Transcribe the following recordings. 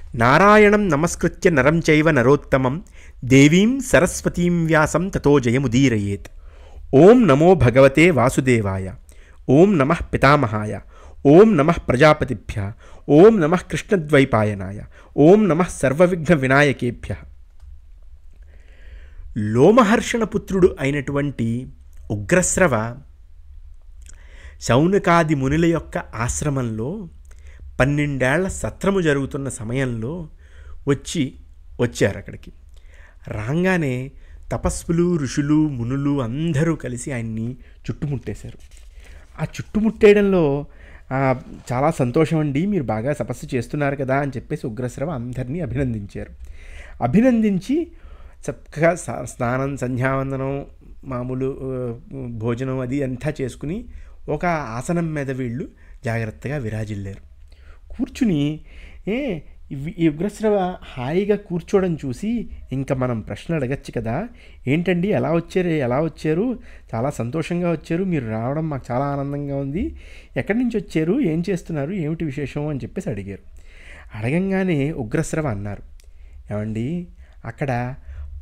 నారాయణం నమస్కృత్య నరం చైవ నరోత్తమం దేవీం సరస్వతీం వ్యాసం తతో జయముదీరయేత్. ఓం నమో భగవతే వాసుదేవాయ. ఓం నమః పితామహాయ. ఓం నమః ప్రజాపతిభ్య. ఓం నమః కృష్ణద్వైపాయనాయ. ఓం నమః సర్వవిఘ్న వినాయకేభ్య. లోమహర్షణ పుత్రుడు అయినటువంటి ఉగ్రశ్రవ శౌనకాది మునుల యొక్క ఆశ్రమంలో 12 ఏళ్ల సత్రము జరుగుతున్న సమయంలో వచ్చారు అక్కడికి. రాగానే తపస్సులు, ఋషులు, మునులు అందరూ కలిసి ఆయన్ని చుట్టుముట్టేశారు. ఆ చుట్టుముట్టేయడంలో చాలా సంతోషం అండి, మీరు బాగా తపస్సు చేస్తున్నారు కదా అని చెప్పేసి ఉగ్రశ్రవ అందరినీ అభినందించారు. అభినందించి చక్కగా స్నానం, సంధ్యావందనం, మామూలు భోజనం అది అంతా చేసుకుని ఒక ఆసనం మీద వీళ్ళు జాగ్రత్తగా విరాజిల్లారు. కూర్చుని ఈ ఉగ్రశ్రవ హాయిగా కూర్చోవడం చూసి ఇంకా మనం ప్రశ్నలు అడగచ్చు కదా, ఏంటండి ఎలా వచ్చారు, చాలా సంతోషంగా వచ్చారు, మీరు రావడం మాకు చాలా ఆనందంగా ఉంది, ఎక్కడి నుంచి వచ్చారు, ఏం చేస్తున్నారు, ఏమిటి విశేషం అని చెప్పేసి అడిగారు. అడగంగానే ఉగ్రశ్రవ అన్నారు, ఏమండి అక్కడ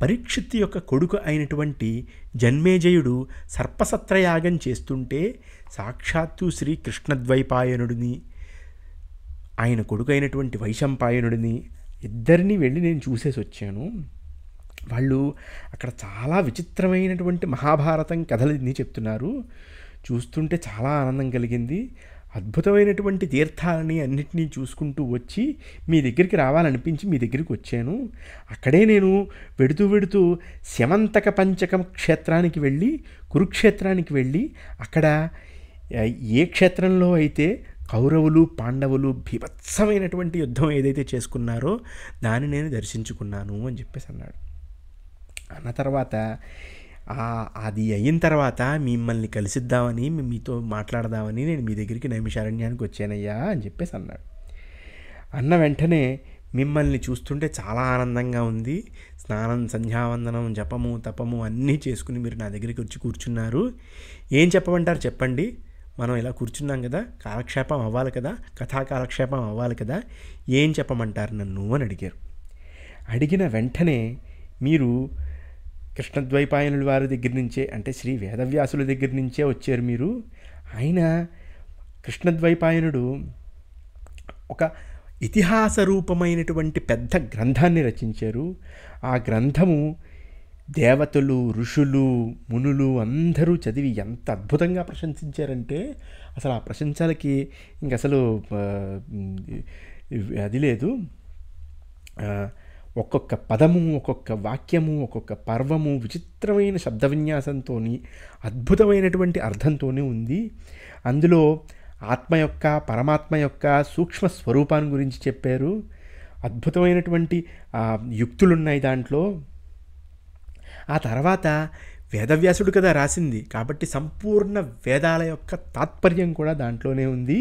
పరీక్షిత్తు యొక్క కొడుకు అయినటువంటి జన్మేజయుడు సర్పసత్రయాగం చేస్తుంటే సాక్షాత్తు శ్రీ కృష్ణద్వైపాయనుడిని, ఆయన కొడుకు అయినటువంటి వైశంపాయనుడిని ఇద్దరిని వెళ్ళి నేను చూసేసి వచ్చాను. వాళ్ళు అక్కడ చాలా విచిత్రమైనటువంటి మహాభారతం కథలన్నీ చెప్తున్నారు. చూస్తుంటే చాలా ఆనందం కలిగింది. అద్భుతమైనటువంటి తీర్థాలని అన్నిటినీ చూసుకుంటూ వచ్చి మీ దగ్గరికి రావాలనిపించి మీ దగ్గరికి వచ్చాను. అక్కడే నేను వెడుతూ స్యమంతక పంచకం క్షేత్రానికి వెళ్ళి, కురుక్షేత్రానికి వెళ్ళి, అక్కడ ఏ క్షేత్రంలో అయితే కౌరవులు, పాండవులు బీభత్సమైనటువంటి యుద్ధం ఏదైతే చేసుకున్నారో దాన్ని నేను దర్శించుకున్నాను అని చెప్పేసి అన్నాడు. అన్న తర్వాత అది అయిన తర్వాత మిమ్మల్ని కలిసిద్దామని, మీతో మాట్లాడదామని నేను మీ దగ్గరికి నైమిషారణ్యానికి వచ్చానయ్యా అని చెప్పేసి అన్నాడు. అన్న వెంటనే మిమ్మల్ని చూస్తుంటే చాలా ఆనందంగా ఉంది, స్నానం, సంధ్యావందనం, జపము, తపము అన్నీ చేసుకుని మీరు నా దగ్గరికి వచ్చి కూర్చున్నారు, ఏం చెప్పమంటారు చెప్పండి, మనం ఇలా కూర్చున్నాం కదా, కాలక్షేపం అవ్వాలి కదా, కథా కాలక్షేపం అవ్వాలి కదా, ఏం చెప్పమంటారు నన్ను అని అడిగారు. అడిగిన వెంటనే మీరు కృష్ణద్వైపాయనుల వారి దగ్గర నుంచే, అంటే శ్రీ వేదవ్యాసుల దగ్గర నుంచే వచ్చారు మీరు. ఆయన కృష్ణద్వైపాయనుడు ఒక ఇతిహాస రూపమైనటువంటి పెద్ద గ్రంథాన్ని రచించారు. ఆ గ్రంథము దేవతలు, ఋషులు, మునులు అందరూ చదివి ఎంత అద్భుతంగా ప్రశంసించారంటే అసలు ఆ ప్రశంసలకి ఇంకసలు అది లేదు. ఒక్కొక్క పదము, ఒక్కొక్క వాక్యము, ఒక్కొక్క పర్వము విచిత్రమైన శబ్ద విన్యాసంతో, అద్భుతమైనటువంటి అర్థంతో ఉంది. అందులో ఆత్మ యొక్క, పరమాత్మ యొక్క సూక్ష్మ స్వరూపాన్ని గురించి చెప్పారు. అద్భుతమైనటువంటి యుక్తులున్నాయి దాంట్లో. ఆ తర్వాత వేదవ్యాసుడు కదా రాసింది కాబట్టి సంపూర్ణ వేదాల యొక్క తాత్పర్యం కూడా దాంట్లోనే ఉంది.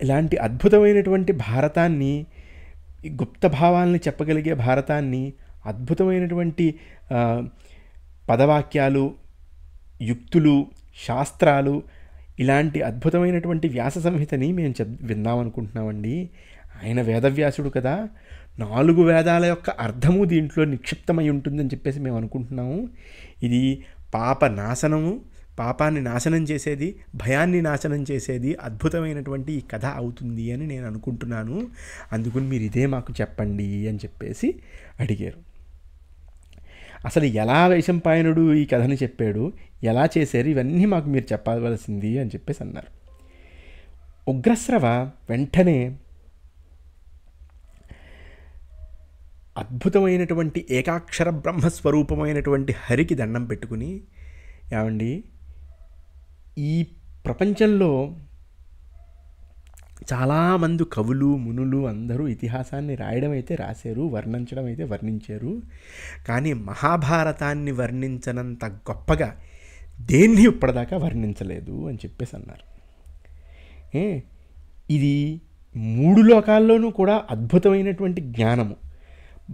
ఇలాంటి అద్భుతమైనటువంటి భారతాన్ని, గుప్త భావాలని చెప్పగలిగే భారతాన్ని, అద్భుతమైనటువంటి పదవాక్యాలు, యుక్తులు, శాస్త్రాలు, ఇలాంటి అద్భుతమైనటువంటి వ్యాస సంహితని మేము విందామనుకుంటున్నామండి. ఆయన వేదవ్యాసుడు కదా, 4 వేదాల యొక్క అర్థము దీంట్లో నిక్షిప్తమై ఉంటుందని చెప్పేసి మేము అనుకుంటున్నాము. ఇది పాప నాశనము, పాపాన్ని నాశనం చేసేది, భయాన్ని నాశనం చేసేది అద్భుతమైనటువంటి ఈ కథ అవుతుంది అని నేను అనుకుంటున్నాను. అందుకని మీరు ఇదే మాకు చెప్పండి అని చెప్పేసి అడిగారు. అసలు ఎలా వైశంపాయనుడు ఈ కథని చెప్పాడు, ఎలా చేశారు, ఇవన్నీ మాకు మీరు చెప్పవలసింది అని చెప్పేసి అన్నారు. ఉగ్రశ్రవ వెంటనే అద్భుతమైనటువంటి ఏకాక్షర బ్రహ్మస్వరూపమైనటువంటి హరికి దండం పెట్టుకుని, ఏమండి ఈ ప్రపంచంలో చాలామంది కవులు, మునులు అందరూ ఇతిహాసాన్ని రాయడం అయితే రాశారు, వర్ణించడం అయితే వర్ణించారు, కానీ మహాభారతాన్ని వర్ణించనంత గొప్పగా దేన్ని ఇప్పటిదాకా వర్ణించలేదు అని చెప్పేసి అన్నారు. ఇది 3 లోకాల్లోనూ కూడా అద్భుతమైనటువంటి జ్ఞానము.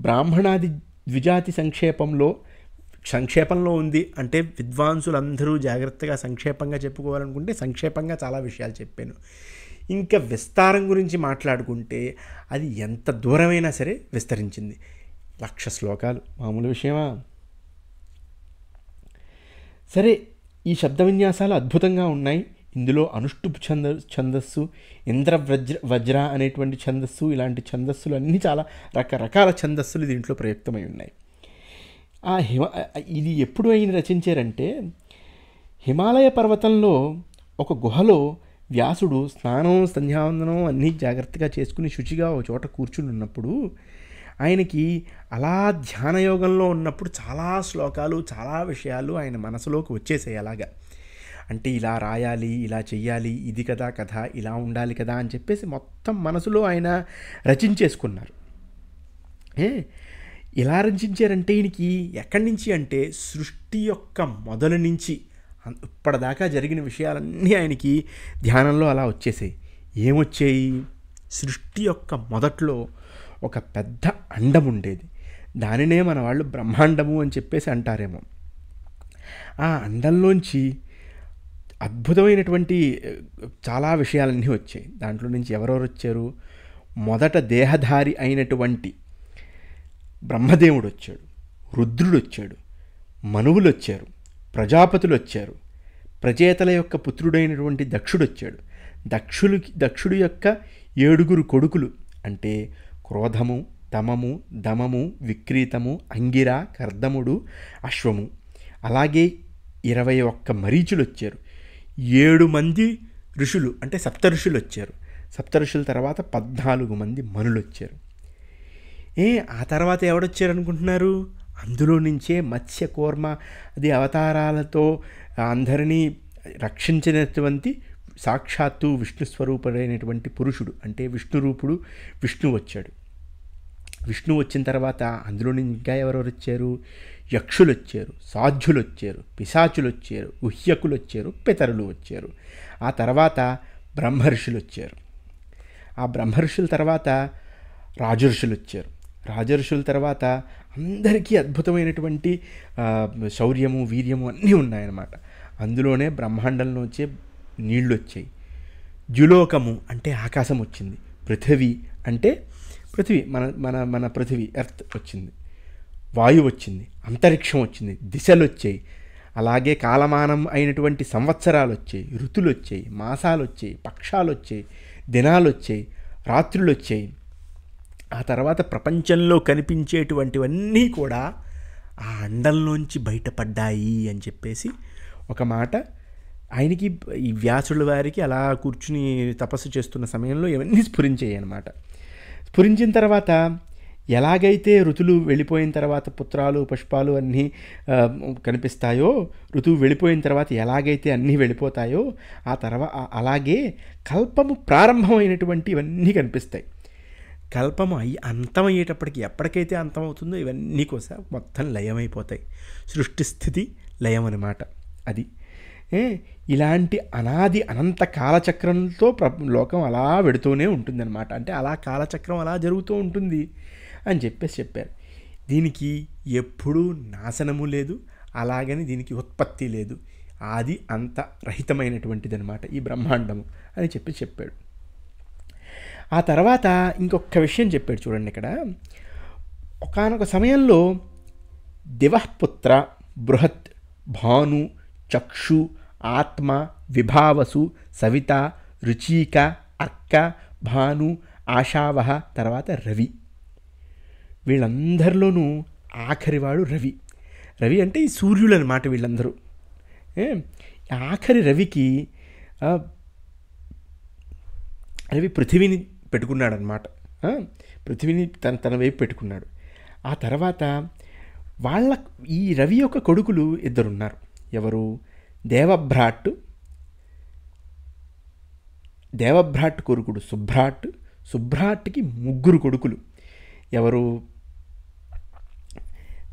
బ్రాహ్మణాది ద్విజాతి సంక్షేపంలో ఉంది అంటే విద్వాంసులందరూ జాగ్రత్తగా సంక్షేపంగా చెప్పుకోవాలనుకుంటే సంక్షేపంగా చాలా విషయాలు చెప్పాను. ఇంకా విస్తారం గురించి మాట్లాడుకుంటే అది ఎంత దూరమైనా సరే విస్తరించింది. 1,00,000 శ్లోకాలు మామూలు విషయమా? సరే, ఈ శబ్ద విన్యాసాలు అద్భుతంగా ఉన్నాయి. ఇందులో అనుష్టుప్ ఛందస్సు, వజ్ర అనేటువంటి ఛందస్సు, ఇలాంటి ఛందస్సులు అన్నీ చాలా రకరకాల ఛందస్సులు దీంట్లో ప్రయుక్తమై ఉన్నాయి. ఇది ఎప్పుడు ఆయన రచించారంటే, హిమాలయ పర్వతంలో ఒక గుహలో వ్యాసుడు స్నానం సంధ్యావందనం అన్నీ జాగ్రత్తగా చేసుకుని శుచిగా ఒక చోట కూర్చుని ఉన్నప్పుడు ఆయనకి అలా ధ్యానయోగంలో ఉన్నప్పుడు చాలా శ్లోకాలు, చాలా విషయాలు ఆయన మనసులోకి వచ్చేసాయి. అలాగా అంటే ఇలా రాయాలి, ఇలా చెయ్యాలి, ఇది కదా కథ, ఇలా ఉండాలి కదా అని చెప్పేసి మొత్తం మనసులో ఆయన రచించేసుకున్నారు. ఇలా రచించారంటే ఈయనకి ఎక్కడి నుంచి అంటే సృష్టి యొక్క మొదలు నుంచి ఇప్పటిదాకా జరిగిన విషయాలన్నీ ఆయనకి ధ్యానంలో అలా వచ్చేసాయి. ఏమొచ్చాయి? సృష్టి యొక్క మొదట్లో ఒక పెద్ద అండం ఉండేది. దానినే మన వాళ్ళు బ్రహ్మాండము అని చెప్పేసి అంటారేమో. ఆ అండంలోంచి అద్భుతమైనటువంటి చాలా విషయాలన్నీ వచ్చాయి. దాంట్లో నుంచి ఎవరెవరు వచ్చారు? మొదట దేహధారి అయినటువంటి బ్రహ్మదేవుడు వచ్చాడు, రుద్రుడు వచ్చాడు, మనువులు వచ్చారు, ప్రజాపతులు వచ్చారు, ప్రచేతల యొక్క పుత్రుడైనటువంటి దక్షుడు వచ్చాడు. దక్షుడు యొక్క 7 కొడుకులు అంటే క్రోధము, తమము, దమము, విక్రీతము, అంగిర, కర్దముడు, అశ్వము. అలాగే 21 మరీచులు వచ్చారు. 7 మంది ఋషులు అంటే సప్తఋషులు వచ్చారు. సప్తఋషుల తర్వాత 14 మంది మనులు వచ్చారు. ఆ తర్వాత ఎవడొచ్చారనుకుంటున్నారు? అందులో నుంచే మత్స్య కూర్మ అది అవతారాలతో అందరినీ రక్షించినటువంటి సాక్షాత్తు విష్ణు స్వరూపుడైనటువంటి పురుషుడు అంటే విష్ణురూపుడు విష్ణు వచ్చాడు. విష్ణు వచ్చిన తర్వాత అందులో నుంచి ఇంకా ఎవరెవరు వచ్చారు? యక్షులు వచ్చారు, సాధ్యులు వచ్చారు, పిశాచులు వచ్చారు, గుహ్యకులు వచ్చారు, పితరులు వచ్చారు. ఆ తర్వాత బ్రహ్మర్షులు వచ్చారు. ఆ బ్రహ్మర్షుల తర్వాత రాజర్షులు వచ్చారు. రాజర్షుల తర్వాత అందరికీ అద్భుతమైనటువంటి శౌర్యము, వీర్యము అన్నీ ఉన్నాయన్నమాట. అందులోనే బ్రహ్మాండంలో వచ్చే నీళ్ళు వచ్చాయి. ద్యులోకము అంటే ఆకాశం వచ్చింది. పృథివీ అంటే పృథివీ మన పృథివీ ఎర్త్ వచ్చింది. వాయువు వచ్చింది, అంతరిక్షం వచ్చింది, దిశలు వచ్చాయి. అలాగే కాలమానం అయినటువంటి సంవత్సరాలు వచ్చాయి, ఋతులు వచ్చాయి, మాసాలు వచ్చాయి, పక్షాలు వచ్చాయి, దినాలు వచ్చాయి, రాత్రులు వచ్చాయి. ఆ తర్వాత ప్రపంచంలో కనిపించేటువంటివన్నీ కూడా ఆ అండంలోంచి బయటపడ్డాయి అని చెప్పేసి ఒక మాట ఆయనకి, ఈ వ్యాసుల వారికి అలా కూర్చుని తపస్సు చేస్తున్న సమయంలో ఇవన్నీ స్ఫురించాయి అన్నమాట. స్ఫురించిన తర్వాత ఎలాగైతే ఋతులు వెళ్ళిపోయిన తర్వాత పుత్రాలు, పుష్పాలు అన్నీ కనిపిస్తాయో, ఋతువు వెళ్ళిపోయిన తర్వాత ఎలాగైతే అన్నీ వెళ్ళిపోతాయో ఆ తర్వాత అలాగే కల్పము ప్రారంభమైనటువంటి ఇవన్నీ కనిపిస్తాయి. కల్పము అంతమయ్యేటప్పటికి ఎప్పటికైతే అంతమవుతుందో ఇవన్నీ కోసం మొత్తం లయమైపోతాయి. సృష్టి స్థితి లయం అన్నమాట అది. ఇలాంటి అనాది అనంత కాలచక్రంతో లోకం అలా వెడుతూనే ఉంటుందన్నమాట. అంటే అలా కాలచక్రం అలా జరుగుతూ ఉంటుంది అని చెప్పారు. దీనికి ఎప్పుడూ నాశనము లేదు, అలాగని దీనికి ఉత్పత్తి లేదు. ఆది అంత రహితమైనటువంటిది అనమాట ఈ బ్రహ్మాండము అని చెప్పాడు. ఆ తర్వాత ఇంకొక విషయం చెప్పాడు చూడండి. ఇక్కడ ఒకానొక సమయంలో దివఃపుత్ర, బృహత్, భాను, చక్షు, ఆత్మ, విభావసు, సవిత, రుచీక, అర్క, భాను, ఆశావహ, తర్వాత రవి. వీళ్ళందరిలోనూ ఆఖరివాడు రవి. రవి అంటే ఈ సూర్యులు అన్నమాట వీళ్ళందరూ. ఆఖరి రవికి రవి పృథివీని పెట్టుకున్నాడనమాట. పృథివీని తన వైపు పెట్టుకున్నాడు. ఆ తర్వాత ఈ రవి యొక్క కొడుకులు 2 ఉన్నారు. ఎవరు? దేవభ్రాట్ కొడుకుడు సుభ్రాట్. సుభ్రాట్కి 3 కొడుకులు. ఎవరు?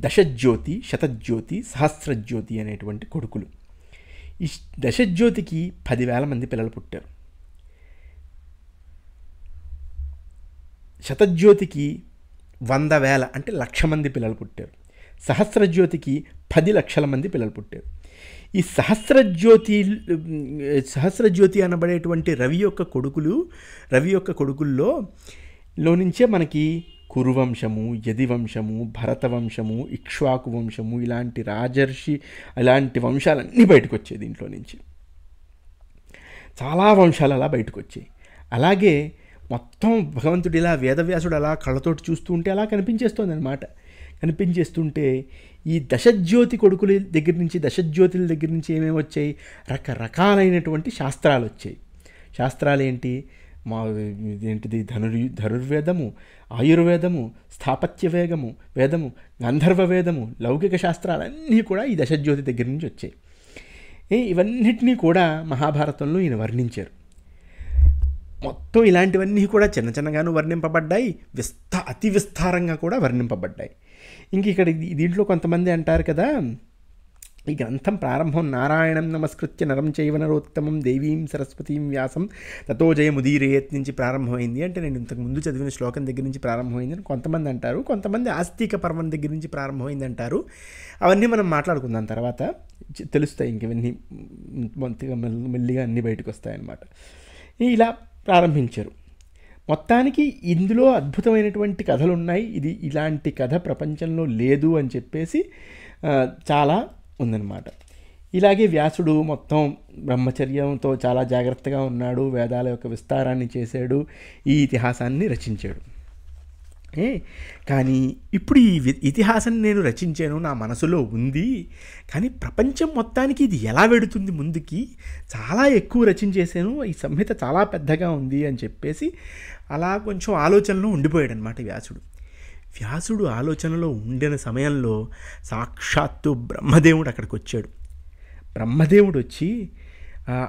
దశజ్యోతి, శతజ్యోతి, సహస్రజ్యోతి అనేటువంటి కొడుకులు. ఈ దశజ్యోతికి 10,000 మంది పిల్లలు పుట్టారు. శతజ్యోతికి 100,000 అంటే 1,00,000 మంది పిల్లలు పుట్టారు. సహస్రజ్యోతికి 10 లక్షల మంది పిల్లలు పుట్టారు. ఈ సహస్రజ్యోతి అనబడేటువంటి రవి యొక్క కొడుకుల్లో నుంచే మనకి కురువంశము, యదివంశము, భరతవంశము, ఇక్ష్వాకు వంశము, ఇలాంటి వంశాలన్నీ బయటకు వచ్చాయి. దీంట్లో నుంచి చాలా వంశాలు అలా బయటకు వచ్చాయి. అలాగే మొత్తం భగవంతుడు ఇలా వేదవ్యాసుడు అలా కళ్ళతోటి చూస్తూ ఉంటే అలా కనిపించేస్తుంది అనమాట. కనిపించేస్తుంటే ఈ దశజ్యోతుల దగ్గర నుంచి ఏమేమి వచ్చాయి? రకరకాలైనటువంటి శాస్త్రాలు వచ్చాయి. శాస్త్రాలు ఏంటిది? ధనుర్వేదము, ఆయుర్వేదము, స్థాపత్య వేదము, గంధర్వ వేదము, లౌకిక శాస్త్రాలన్నీ కూడా ఈ దశజ్యోతి దగ్గర నుంచి వచ్చాయి. ఇవన్నిటినీ కూడా మహాభారతంలో ఈయన వర్ణించారు. మొత్తం ఇలాంటివన్నీ కూడా చిన్న చిన్నగాను వర్ణింపబడ్డాయి, అతి విస్తారంగా కూడా వర్ణింపబడ్డాయి. ఇక్కడ దీంట్లో కొంతమంది అంటారు కదా, ఈ గ్రంథం ప్రారంభం నారాయణం నమస్కృత్య నరం చైవ నరోత్తమం దేవీం సరస్వతీం వ్యాసం తతో జయముదీరేత్ నుంచి ప్రారంభమైంది అంటే నేను ఇంతకుముందు చదివిన శ్లోకం దగ్గర నుంచి ప్రారంభమైందని కొంతమంది అంటారు. కొంతమంది ఆస్తిక పర్వం దగ్గర నుంచి ప్రారంభమైంది అంటారు. అవన్నీ మనం మాట్లాడుకుందాం, తర్వాత తెలుస్తాయి. ఇంకవన్నీ మెల్లిగా అన్నీ బయటకు వస్తాయన్నమాట. ఇలా ప్రారంభించారు. మొత్తానికి ఇందులో అద్భుతమైనటువంటి కథలు ఉన్నాయి. ఇలాంటి కథ ప్రపంచంలో లేదు అని చెప్పేసి చాలా ఉందన్నమాట. ఇలాగే వ్యాసుడు మొత్తం బ్రహ్మచర్యంతో చాలా జాగ్రత్తగా ఉన్నాడు, వేదాల యొక్క విస్తారాన్ని చేశాడు, ఈ ఇతిహాసాన్ని రచించాడు. కానీ ఇప్పుడు ఈ ఇతిహాసం నేను రచించాను, నా మనసులో ఉంది, కానీ ప్రపంచం మొత్తానికి ఇది ఎలా వెడుతుంది ముందుకి, చాలా ఎక్కువ రచించేసాను, ఈ సంహిత చాలా పెద్దగా ఉంది అని చెప్పేసి అలా కొంచెం ఆలోచనలో ఉండిపోయాడు అనమాట వ్యాసుడు ఆలోచనలో ఉండిన సమయంలో సాక్షాత్తు బ్రహ్మదేవుడు అక్కడికి వచ్చాడు. బ్రహ్మదేవుడు వచ్చి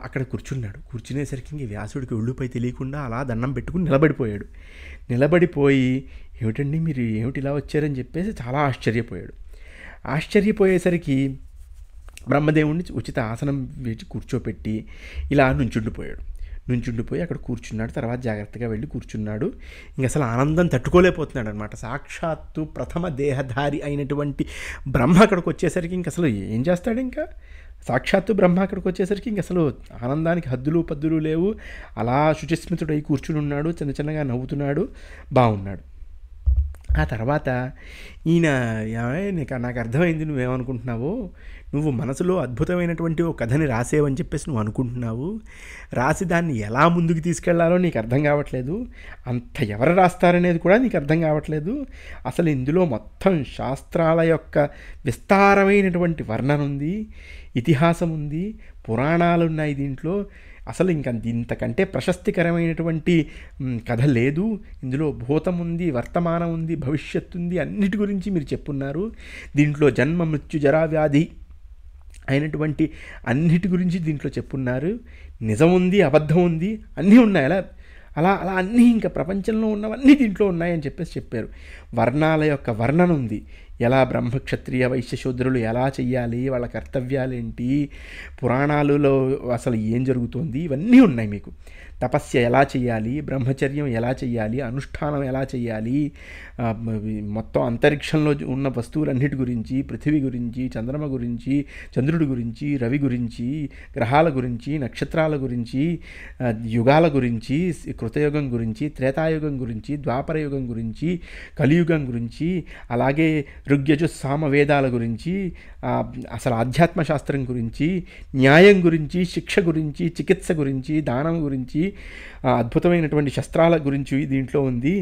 అక్కడ కూర్చునేసరికి ఇంక వ్యాసుడికి ఒళ్ళుపై తెలియకుండా అలా దండం పెట్టుకుని నిలబడిపోయి ఏమిటండి మీరు ఏమిటి ఇలా వచ్చారని చెప్పేసి చాలా ఆశ్చర్యపోయేసరికి బ్రహ్మదేవుడిని ఉచిత ఆసనం వేసి కూర్చోపెట్టి ఇలా నుంచుండిపోయి అక్కడ కూర్చున్నాడు. తర్వాత జాగ్రత్తగా వెళ్ళి కూర్చున్నాడు. ఇంక అసలు ఆనందం తట్టుకోలేకపోతున్నాడు అనమాట. సాక్షాత్తు ప్రథమ దేహధారి అయినటువంటి బ్రహ్మ అక్కడికి వచ్చేసరికి ఇంక అసలు ఏం చేస్తాడు? ఇంకా సాక్షాత్తు బ్రహ్మ అక్కడికి వచ్చేసరికి ఇంక అసలు ఆనందానికి హద్దులు పద్దులు లేవు. అలా శుచిస్మితుడై కూర్చుని ఉన్నాడు, చిన్నగా నవ్వుతున్నాడు, బాగున్నాడు. ఆ తర్వాత ఈయన నాకు అర్థమైంది, నువ్వేమనుకుంటున్నావో, నువ్వు మనసులో అద్భుతమైనటువంటి ఓ కథని రాసేవని చెప్పేసి నువ్వు అనుకుంటున్నావు, రాసి దాన్ని ఎలా ముందుకు తీసుకెళ్లాలో నీకు అర్థం కావట్లేదు, అంత ఎవరు రాస్తారనేది కూడా నీకు అర్థం కావట్లేదు. అసలు ఇందులో మొత్తం శాస్త్రాల యొక్క విస్తారమైనటువంటి వర్ణన ఉంది, ఇతిహాసం ఉంది, పురాణాలు ఉన్నాయి దీంట్లో. అసలు ఇంతకంటే ప్రశస్తికరమైనటువంటి కథ లేదు. ఇందులో భూతం ఉంది, వర్తమానం ఉంది, భవిష్యత్తు ఉంది, అన్నిటి గురించి మీరు చెప్పున్నారు. దీంట్లో జన్మ మృత్యు జరా వ్యాధి అయినటువంటి అన్నిటి గురించి దీంట్లో చెప్పున్నారు. నిజం ఉంది, అబద్ధం ఉంది, అన్నీ ఉన్నాయి. అలా అన్నీ ఇంకా ప్రపంచంలో ఉన్నవన్నీ దీంట్లో ఉన్నాయని చెప్పారు. వర్ణాల యొక్క వర్ణన ఉంది, ఎలా బ్రహ్మక్షత్రియ వైశ్యశూద్రులు ఎలా చెయ్యాలి, వాళ్ళ కర్తవ్యాలేంటి, పురాణాలలో అసలు ఏం జరుగుతుంది, ఇవన్నీ ఉన్నాయి మీకు. తపస్య ఎలా చేయాలి, బ్రహ్మచర్యం ఎలా చేయాలి, అనుష్ఠానం ఎలా చేయాలి, మొత్తం అంతరిక్షంలో ఉన్న వస్తువులన్నిటి గురించి, పృథివీ గురించి, చంద్రమ గురించి, చంద్రుడి గురించి, రవి గురించి, గ్రహాల గురించి, నక్షత్రాల గురించి, యుగాల గురించి, కృతయుగం గురించి, త్రేతాయుగం గురించి, ద్వాపరయుగం గురించి, కలియుగం గురించి, అలాగే ఋగ్యజు సామ వేదాల గురించి, అసలు ఆధ్యాత్మ శాస్త్రం గురించి, న్యాయం గురించి, శిక్ష గురించి, చికిత్స గురించి, దానం గురించి, అద్భుతమైనటువంటి శస్త్రాల గురించి దీంట్లో ఉంది.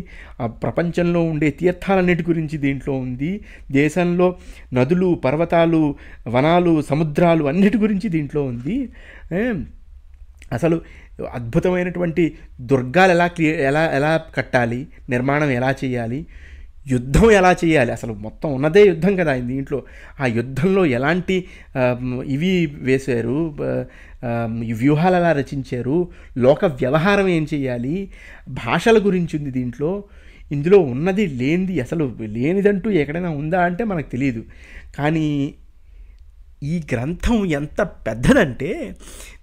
ప్రపంచంలో ఉండే తీర్థాలన్నిటి గురించి దీంట్లో ఉంది. దేశంలో నదులు, పర్వతాలు, వనాలు, సముద్రాలు అన్నిటి గురించి దీంట్లో ఉంది. అసలు అద్భుతమైనటువంటి దుర్గాలు ఎలా కట్టాలి, నిర్మాణం ఎలా చేయాలి, యుద్ధం ఎలా చేయాలి, అసలు మొత్తం ఉన్నదే యుద్ధం కదా దీంట్లో. ఆ యుద్ధంలో ఎలాంటి ఇవి వేశారు, వ్యూహాలు ఎలా రచించారు, లోక వ్యవహారం ఏం చేయాలి, భాషల గురించి ఉంది దీంట్లో. ఇందులో ఉన్నది లేనిది, అసలు లేనిదంటూ ఎక్కడైనా ఉందా అంటే మనకు తెలియదు. కానీ ఈ గ్రంథం ఎంత పెద్దదంటే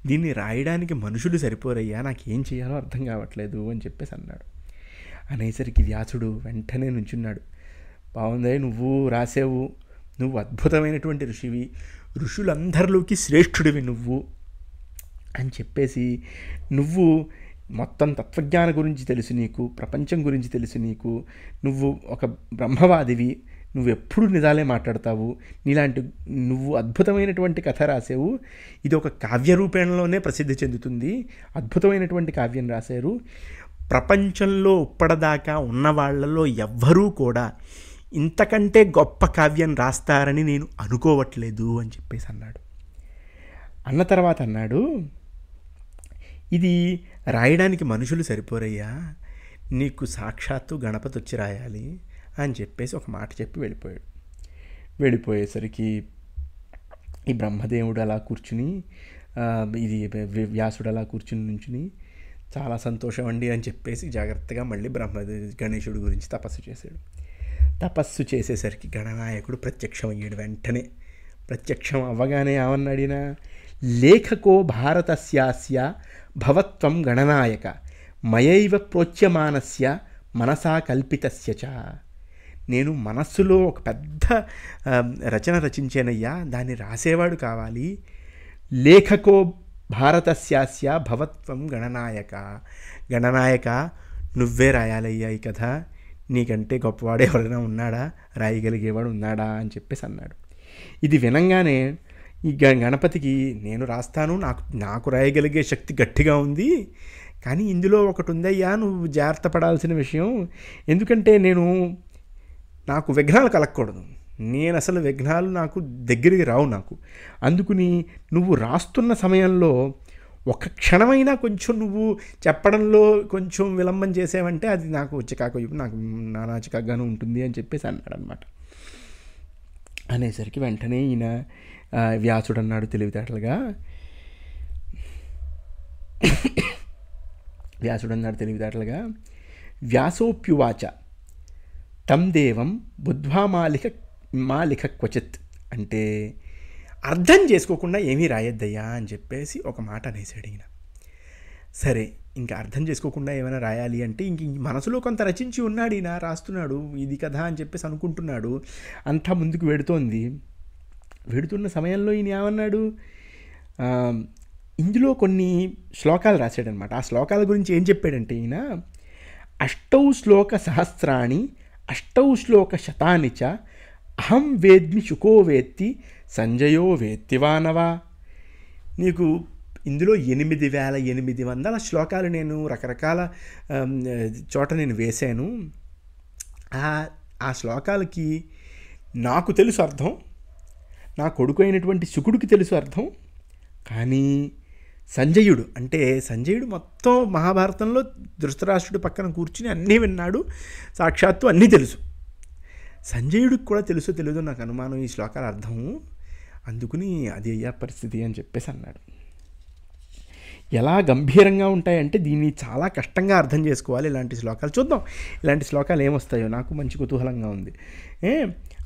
దీన్ని రాయడానికి మనుషులు సరిపోరయ్యా, నాకేం చేయాలో అర్థం కావట్లేదు అని చెప్పేసి అన్నాడు. అనేసరికి వ్యాసుడు వెంటనే నుంచున్నాడు. బాగుంది, నువ్వు రాసావు, నువ్వు అద్భుతమైనటువంటి ఋషివి, ఋషులందరిలోకి శ్రేష్ఠుడివి నువ్వు అని చెప్పేసి, నువ్వు మొత్తం తత్వజ్ఞాన గురించి తెలుసు నీకు, ప్రపంచం గురించి తెలుసు నీకు, నువ్వు ఒక బ్రహ్మవాదివి, నువ్వు ఎప్పుడు నిజాలే మాట్లాడతావు, నువ్వు అద్భుతమైనటువంటి కథ రాసావు, ఇది ఒక కావ్య రూపేణలోనే ప్రసిద్ధి చెందుతుంది, అద్భుతమైనటువంటి కావ్యం రాశారు, ప్రపంచంలో ఇప్పటిదాకా ఉన్న వాళ్ళలో ఎవ్వరూ కూడా ఇంతకంటే గొప్ప కావ్యం రాస్తారని నేను అనుకోవట్లేదు అని చెప్పేసి అన్నాడు. అన్న తర్వాత అన్నాడు, ఇది రాయడానికి మనుషులు సరిపోరయ్యా, నీకు సాక్షాత్తు గణపతి వచ్చి రాయాలి అని చెప్పేసి ఒక మాట చెప్పి వెళ్ళిపోయాడు. వెళ్ళిపోయేసరికి ఈ బ్రహ్మదేవుడు అలా కూర్చుని, ఇది వ్యాసుడు అలా కూర్చుని నుంచుని, చాలా సంతోషం అండి అని చెప్పేసి జాగ్రత్తగా మళ్ళీ గణేశుడి గురించి తపస్సు చేశాడు. తపస్సు చేసేసరికి గణనాయకుడు ప్రత్యక్షం అయ్యాడు. వెంటనే ప్రత్యక్షం అవ్వగానే ఏమన్నాడినా, లేఖకో భారతస్యాస్య భవత్వం గణనాయక మయైవ ప్రోచ్యమానస్య మనసా కల్పితస్య చ. నేను మనస్సులో ఒక పెద్ద రచన రచించానయ్యా, దాన్ని రాసేవాడు కావాలి. లేఖకో భారతస్యాస్య భవత్వం గణనాయక, గణనాయక నువ్వే రాయాలయ్యా ఈ కథ, నీకంటే గొప్పవాడు ఎవరైనా ఉన్నాడా, రాయగలిగేవాడు ఉన్నాడా అని చెప్పేసి అన్నాడు. ఇది వినంగానే ఈ గణపతికి, నేను రాస్తాను, నాకు రాయగలిగే శక్తి గట్టిగా ఉంది, కానీ ఇందులో ఒకటి ఉందయ్యా, నువ్వు జాగ్రత్త పడాల్సిన విషయం, ఎందుకంటే నాకు విఘ్నాలు కలగకూడదు, నేను అసలు విఘ్నాలు నాకు దగ్గరికి రావు నాకు, అందుకుని నువ్వు రాస్తున్న సమయంలో ఒక క్షణమైనా కొంచెం నువ్వు చెప్పడంలో కొంచెం విలంబం చేసావంటే అది నాకు నాకు నానా చికాకుగాను ఉంటుంది అని చెప్పేసి అన్నాడు అనమాట. అనేసరికి వెంటనే ఈయన వ్యాసుడు అన్నాడు తెలివితేటలుగా, వ్యాసోప్యువాచ తం దేవం బుద్ధ్వా మాలిఖ క్వచిత్, అంటే అర్థం చేసుకోకుండా ఏమీ రాయొద్దయ్యా అని చెప్పేసి ఒక మాట అనేసాడు ఈయన. సరే, ఇంకా అర్థం చేసుకోకుండా ఏమైనా రాయాలి అంటే ఇంక మనసులో కొంత రచించి ఉన్నాడు ఈయన, రాస్తున్నాడు ఇది కథ అని చెప్పేసి అనుకుంటున్నాడు, అంతా ముందుకు వెడుతున్న సమయంలో ఈయన ఏమన్నాడు, ఇందులో కొన్ని శ్లోకాలు రాశాడనమాట. ఆ శ్లోకాల గురించి ఏం చెప్పాడంటే ఈయన, 8 శ్లోక సహస్రాణి 8 శ్లోక శతాని చ అహం వేద్మి శుకో వేత్తి సంజయో వేత్తివానవా. నీకు ఇందులో 8800 శ్లోకాలు నేను రకరకాల చోట నేను వేశాను. ఆ శ్లోకాలకి నాకు తెలుసు అర్థం, నా కొడుకు అయినటువంటి శుకుడికి తెలుసు అర్థం, కానీ సంజయుడు మొత్తం మహాభారతంలో ధృతరాష్ట్రుడి పక్కన కూర్చుని అన్నీ విన్నాడు, సాక్షాత్తు అన్నీ తెలుసు. సంజయుడికి కూడా తెలియదు నాకు అనుమానం ఈ శ్లోకాల అర్థము, అందుకుని అది అయ్యా పరిస్థితి అని చెప్పేసి అన్నాడు. ఎలా గంభీరంగా ఉంటాయంటే దీన్ని చాలా కష్టంగా అర్థం చేసుకోవాలి ఇలాంటి శ్లోకాలు. చూద్దాం ఇలాంటి శ్లోకాలు ఏమొస్తాయో, నాకు మంచి కుతూహలంగా ఉంది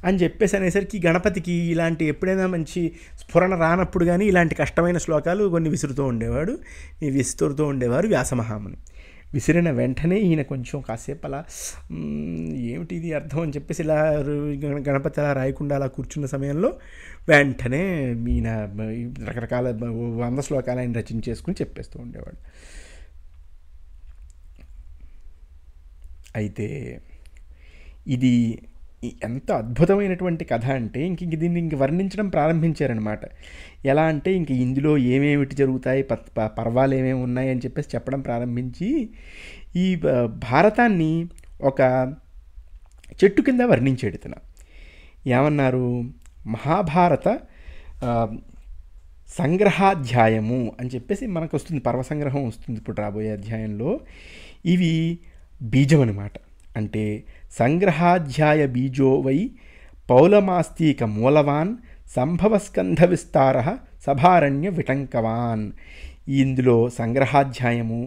అని చెప్పేసి అనేసరికి గణపతికి ఇలాంటి ఎప్పుడైనా మంచి స్ఫురణ రానప్పుడు కానీ ఇలాంటి కష్టమైన శ్లోకాలు కొన్ని విసురుతూ ఉండేవారు వ్యాసమహాముని. విసిరిన వెంటనే ఈయన కొంచెం కాసేపు అలా ఏమిటి ఇది అర్థం అని చెప్పేసి ఇలా గణపతి అలా రాయకుండా అలా కూర్చున్న సమయంలో వెంటనే ఈయన రకరకాల 100 శ్లోకాలు ఆయన రచించేసుకుని చెప్పేస్తూ ఉండేవాడు. అయితే ఇది ఎంత అద్భుతమైనటువంటి కథ అంటే దీన్ని వర్ణించడం ప్రారంభించారనమాట. ఎలా అంటే ఇందులో ఏమేమిటి జరుగుతాయి, పర్వాలు ఏమేమి ఉన్నాయి అని చెప్పేసి చెప్పడం ప్రారంభించి ఈ భారతాన్ని ఒక చెట్టు కింద వర్ణించాడు ఇతను. ఏమన్నారు, మహాభారత సంగ్రహాధ్యాయము అని చెప్పేసి మనకు వస్తుంది, పర్వ సంగ్రహం వస్తుంది ఇప్పుడు రాబోయే అధ్యాయంలో. ఇవి బీజం అనమాట. అంటే సంగ్రహాధ్యాయ బీజో వై పౌలమాస్తిక మూలవాన్ సంభవస్కంధ విస్తార సభారణ్య విటంకవాన్. ఇందులో సంగ్రహాధ్యాయము,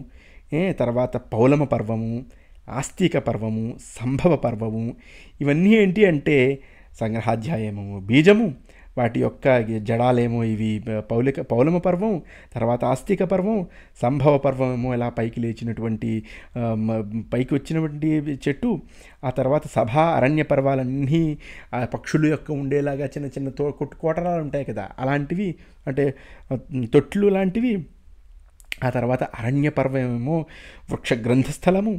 తర్వాత పౌలమ పర్వము, ఆస్తిక పర్వము, సంభవ పర్వము, ఇవన్నీ ఏంటి అంటే సంగ్రహాధ్యాయము బీజము, వాటి యొక్క జడాలేమో ఇవి పౌలమ పర్వం, తర్వాత ఆస్తిక పర్వం, సంభవ పర్వం ఏమో ఇలా పైకి లేచినటువంటి పైకి వచ్చినటువంటి చెట్టు. ఆ తర్వాత సభా అరణ్య పర్వాలన్నీ ఆ పక్షులు యొక్క ఉండేలాగా చిన్న చిన్న కోటరాలు ఉంటాయి కదా, అలాంటివి, అంటే తొట్లు లాంటివి. ఆ తర్వాత అరణ్య పర్వమేమో వృక్ష గ్రంథస్థలము,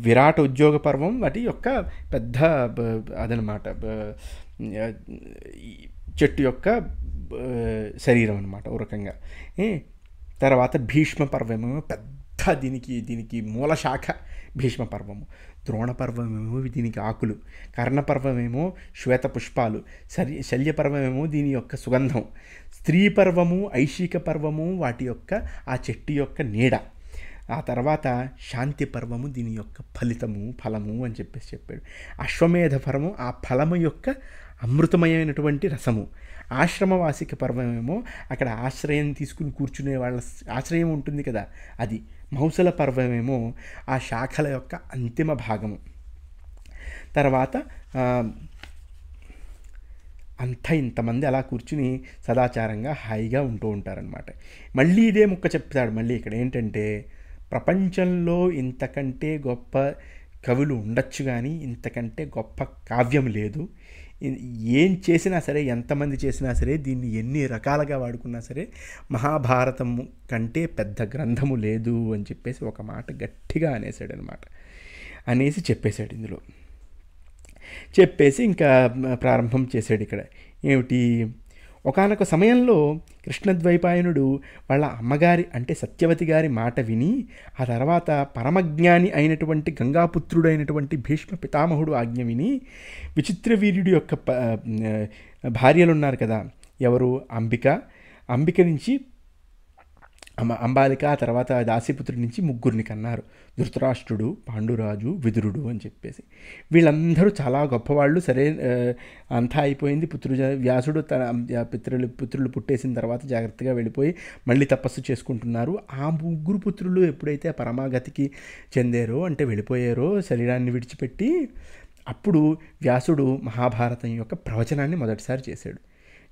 విరాట ఉద్యోగ పర్వం వాటి యొక్క పెద్ద అదనమాట, చెట్టు యొక్క శరీరం అనమాట ఓ రకంగా. తర్వాత భీష్మ పర్వమేమో పెద్ద దీనికి మూల శాఖ భీష్మ పర్వము. ద్రోణ పర్వమేమో దీనికి ఆకులు, కర్ణ పర్వమేమో శ్వేత పుష్పాలు, శల్య పర్వమేమో దీని యొక్క సుగంధం, స్త్రీ పర్వము, ఐశిక పర్వము వాటి యొక్క ఆ చెట్టు యొక్క నీడ. ఆ తర్వాత శాంతి పర్వము దీని యొక్క ఫలము అని చెప్పాడు. అశ్వమేధ పర్వము ఆ ఫలము యొక్క అమృతమయమైనటువంటి రసము. ఆశ్రమవాసిక పర్వమేమో అక్కడ ఆశ్రయం తీసుకుని కూర్చునే వాళ్ళ ఆశ్రయం ఉంటుంది కదా అది. మహౌసల పర్వమేమో ఆ శాఖల యొక్క అంతిమ భాగము. తర్వాత ఇంతమంది అలా కూర్చుని సదాచారంగా హాయిగా ఉంటూ ఉంటారనమాట. మళ్ళీ ఇదే ముక్క చెప్తాడు మళ్ళీ ఇక్కడ ఏంటంటే, ప్రపంచంలో ఇంతకంటే గొప్ప కవులు ఉండొచ్చు కానీ ఇంతకంటే గొప్ప కావ్యం లేదు. ఏం చేసినా సరే, ఎంతమంది చేసినా సరే, దీన్ని ఎన్ని రకాలుగా వాడుకున్నా సరే మహాభారతం కంటే పెద్ద గ్రంథము లేదు అని చెప్పేసి ఒక మాట గట్టిగా అనేసి చెప్పేశాడు ఇందులో. చెప్పేసి ఇంకా ప్రారంభం చేశాడు ఇక్కడ. ఏమిటి, ఒకానొక సమయంలో కృష్ణద్వైపాయనుడు వాళ్ళ అమ్మగారి అంటే సత్యవతి గారి మాట విని, ఆ తర్వాత పరమజ్ఞాని అయినటువంటి గంగాపుత్రుడైనటువంటి భీష్మ పితామహుడు ఆజ్ఞ విని, విచిత్రవీర్యుడి యొక్క భార్యలు ఉన్నారు కదా, ఎవరు, అంబిక నుంచి అంబాలిక, ఆ తర్వాత దాసిపుత్రుడి నుంచి 3 కన్నారు. ధృతరాష్ట్రుడు, పాండురాజు, విదురుడు అని చెప్పేసి. వీళ్ళందరూ చాలా గొప్పవాళ్ళు. సరే, అంతా అయిపోయింది. వ్యాసుడు తన పుత్రులు పుట్టేసిన తర్వాత జాగ్రత్తగా వెళ్ళిపోయి మళ్ళీ తపస్సు చేసుకుంటున్నారు. ఆ 3 పుత్రులు ఎప్పుడైతే పరమాగతికి చెందారో, అంటే వెళ్ళిపోయారో శరీరాన్ని విడిచిపెట్టి, అప్పుడు వ్యాసుడు మహాభారతం యొక్క ప్రవచనాన్ని మొదటిసారి చేశాడు.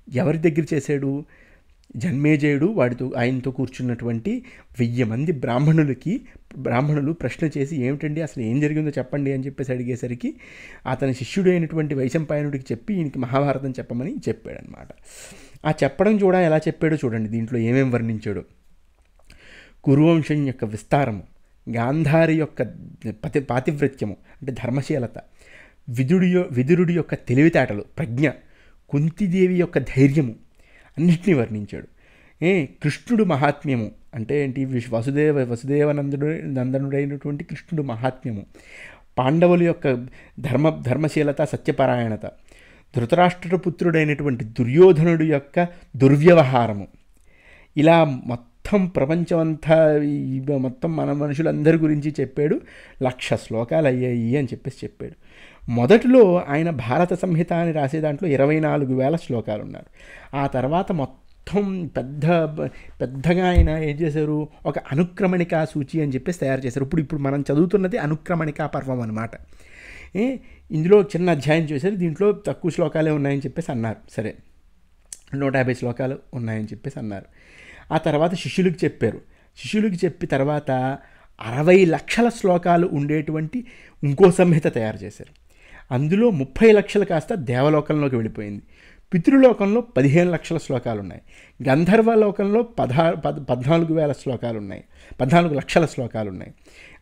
ఎవరి దగ్గర చేశాడు? జన్మేజయుడు ఆయనతో కూర్చున్నటువంటి 1000 మంది బ్రాహ్మణులు ప్రశ్న చేసి, ఏమిటండి అసలు ఏం జరిగిందో చెప్పండి అని చెప్పేసి అడిగేసరికి అతని శిష్యుడు అయినటువంటి వైశంపాయనుడికి చెప్పి ఈయనకి మహాభారతం చెప్పమని చెప్పాడనమాట. ఆ చెప్పడం కూడా ఎలా చెప్పాడో చూడండి, దీంట్లో ఏమేం వర్ణించాడు. కురువంశం యొక్క విస్తారము, గాంధారి యొక్క పాతివ్రత్యము అంటే ధర్మశీలత, విదురుడి యొక్క తెలివితేటలు, ప్రజ్ఞ, కుంతిదేవి యొక్క ధైర్యము అన్నిటినీ వర్ణించాడు. కృష్ణుడు మహాత్మ్యము అంటే ఏంటి, నందనుడైనటువంటి కృష్ణుడు మహాత్మ్యము, పాండవుల యొక్క ధర్మశీలత, సత్యపరాయణత, ధృతరాష్ట్ర పుత్రుడైనటువంటి దుర్యోధనుడి యొక్క దుర్వ్యవహారము, ఇలా మొత్తం ప్రపంచమంతా మొత్తం మన మనుషులందరి గురించి చెప్పాడు. 1,00,000 శ్లోకాలు అయ్యాయి అని చెప్పాడు. మొదటిలో ఆయన భారత సంహిత అని రాసే దాంట్లో 24,000 శ్లోకాలు ఉన్నారు. ఆ తర్వాత మొత్తం పెద్దగా ఆయన ఏం చేశారు, ఒక అనుక్రమణికా సూచి అని చెప్పేసి తయారు చేశారు. ఇప్పుడు మనం చదువుతున్నది అనుక్రమణికా పర్వం అనమాట. ఇందులో చిన్న అధ్యాయం చేశారు. దీంట్లో తక్కువ శ్లోకాలే ఉన్నాయని చెప్పేసి అన్నారు. సరే, 150 శ్లోకాలు ఉన్నాయని చెప్పేసి అన్నారు. ఆ తర్వాత శిష్యులకి చెప్పారు. శిష్యులకి చెప్పి తర్వాత 60 లక్షల శ్లోకాలు ఉండేటువంటి ఇంకో సంహిత తయారు చేశారు. అందులో 30 లక్షలు కాస్త దేవలోకంలోకి వెళ్ళిపోయింది. పితృలోకంలో 15 లక్షల శ్లోకాలు ఉన్నాయి. గంధర్వలోకంలో 14,000 శ్లోకాలు ఉన్నాయి. 14 లక్షల శ్లోకాలు ఉన్నాయి.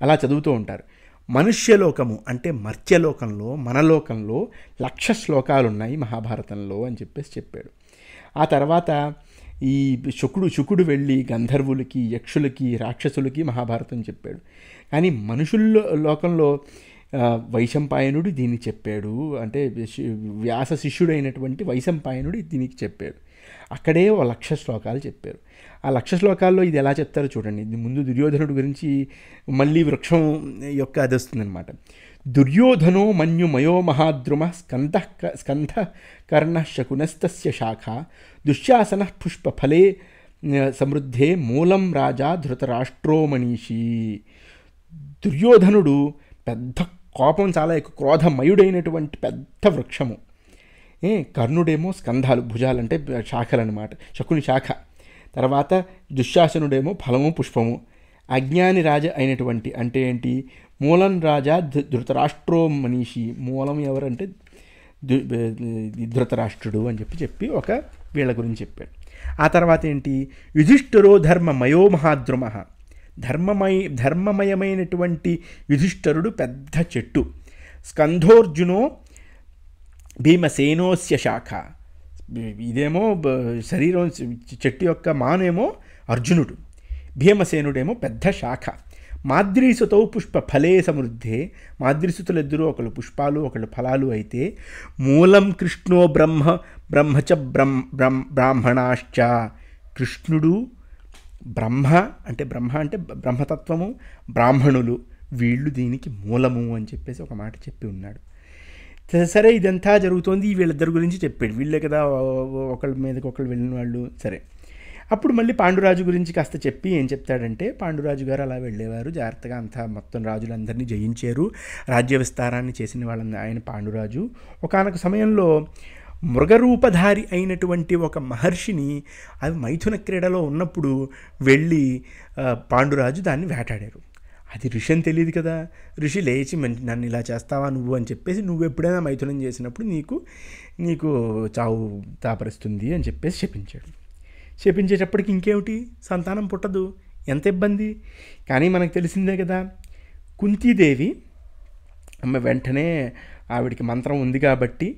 అలా చదువుతూ ఉంటారు. మనుష్యలోకము అంటే మర్త్యలోకంలో, మనలోకంలో 1,00,000 శ్లోకాలు ఉన్నాయి మహాభారతంలో అని చెప్పేసి చెప్పాడు. ఆ తర్వాత ఈ శుకుడు వెళ్ళి గంధర్వులకి, యక్షులకి, రాక్షసులకి మహాభారతం చెప్పాడు. కానీ మనుషుల్లో లోకంలో వైశంపాయనుడు దీన్ని చెప్పాడు. అంటే వ్యాస శిష్యుడైనటువంటి వైశంపాయనుడు దీనికి చెప్పాడు. అక్కడే 1,00,000 శ్లోకాలు చెప్పారు. ఆ 1,00,000 శ్లోకాల్లో ఇది ఎలా చెప్తారో చూడండి. ఇది ముందు దుర్యోధనుడి గురించి మళ్ళీ వృక్షం యొక్క అది వస్తుందన్నమాట. దుర్యోధనో మన్యుమయో మహాద్రుమ స్కంధ కర్ణ శకునస్తస్య శాఖ దుశ్శాసన పుష్పఫలే సమృద్ధే మూలం రాజా ధృతరాష్ట్రో మనీషి. దుర్యోధనుడు పెద్ద కోపం, చాలా ఎక్కువ క్రోధమయుడైనటువంటి పెద్ద వృక్షము. కర్ణుడేమో స్కంధాలు, భుజాలు అంటే శాఖలు అనమాట, శకుని శాఖ. తర్వాత దుశ్శాసనుడేమో ఫలము పుష్పము. అజ్ఞాని రాజ అయినటువంటి అంటే ఏంటి, మూలం రాజా ధృతరాష్ట్రో మనీషి. మూలం ఎవరంటే ధృతరాష్ట్రుడు అని చెప్పి ఒక వీళ్ళ గురించి చెప్పాడు. ఆ తర్వాత ఏంటి, యుధిష్ఠిరో ధర్మమయో మహాద్రుమ. ధర్మమయమైనటువంటి యుధిష్ఠరుడు పెద్ద చెట్టు. స్కంధోర్జునో భీమసేనోస్య శాఖ. ఇదేమో శరీరం చెట్టు యొక్క మానేమో అర్జునుడు, భీమసేనుడేమో పెద్ద శాఖ. మాద్రీసుతో పుష్ప ఫలే సమృద్ధే. మాద్రీసుతులిద్దరూ ఒకళ్ళు పుష్పాలు ఒకళ్ళు ఫలాలు అయితే, మూలం కృష్ణో బ్రహ్మచ బ్రాహ్మణాశ్చ. కృష్ణుడు బ్రహ్మ అంటే బ్రహ్మతత్వము, బ్రాహ్మణులు, వీళ్ళు దీనికి మూలము అని చెప్పేసి ఒక మాట చెప్పి ఉన్నాడు. సరే, ఇదంతా జరుగుతోంది, వీళ్ళిద్దరి గురించి చెప్పాడు. వీళ్ళే కదా ఒకళ్ళ మీదకి ఒకళ్ళు వెళ్ళిన వాళ్ళు. సరే, అప్పుడు మళ్ళీ పాండురాజు గురించి కాస్త చెప్పి ఏం చెప్తాడంటే, పాండురాజు గారు అలా వెళ్ళేవారు, జాగ్రత్తగా అంతా మొత్తం రాజులందరినీ జయించారు, రాజ్య విస్తారాన్ని చేసిన వాళ్ళని ఆయన పాండురాజు. ఒకానొక సమయంలో మృగరూపధారి అయినటువంటి ఒక మహర్షిని, అది మైథున క్రీడలో ఉన్నప్పుడు వెళ్ళి పాండురాజు దాన్ని వేటాడారు. అది ఋషి అని తెలియదు కదా. ఋషి లేచి నన్ను ఇలా చేస్తావా నువ్వు అని చెప్పేసి, నువ్వు ఎప్పుడైనా మైథునం చేసినప్పుడు నీకు చావు తాపరిస్తుంది అని చెప్పేసి శపించాడు. శపించేటప్పటికి ఇంకేమిటి, సంతానం పుట్టదు, ఎంత ఇబ్బంది. కానీ మనకు తెలిసిందే కదా, కుంతీదేవి వెంటనే ఆవిడికి మంత్రం ఉంది కాబట్టి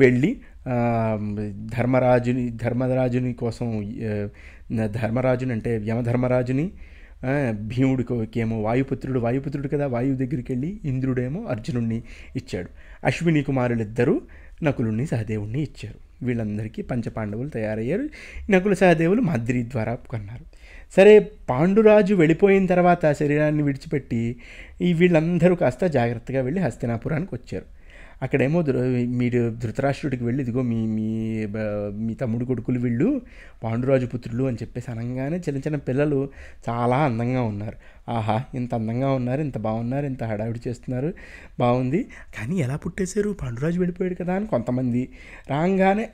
వెళ్ళి ధర్మరాజుని కోసం, ధర్మరాజుని అంటే యమధర్మరాజుని, భీముడికి ఏమో వాయుపుత్రుడు కదా, వాయువు దగ్గరికి వెళ్ళి ఇంద్రుడేమో అర్జునుడిని ఇచ్చాడు. అశ్విని కుమారులిద్దరూ నకులుని సహదేవుణ్ణి ఇచ్చారు. వీళ్ళందరికీ పంచపాండవులు తయారయ్యారు. నకుల సహదేవులు మాద్రి ద్వారా కన్నారు. సరే, పాండురాజు వెళ్ళిపోయిన తర్వాత శరీరాన్ని విడిచిపెట్టి వీళ్ళందరూ కాస్త జాగ్రత్తగా వెళ్ళి హస్తినాపురానికి వచ్చారు. అక్కడేమో మీరు ధృతరాష్ట్రుడికి వెళ్ళి, ఇదిగో మీ తమ్ముడు కొడుకులు వీళ్ళు పాండురాజు పుత్రులు అని చెప్పేసి అనగానే చిన్న పిల్లలు చాలా అందంగా ఉన్నారు. ఆహా, ఇంత అందంగా ఉన్నారు, ఇంత బాగున్నారు, ఇంత హడావిడి చేస్తున్నారు, బాగుంది. కానీ ఎలా పుట్టేశారు, పాండురాజు వెళ్ళిపోయాడు కదా అని కొంతమంది. రాగానే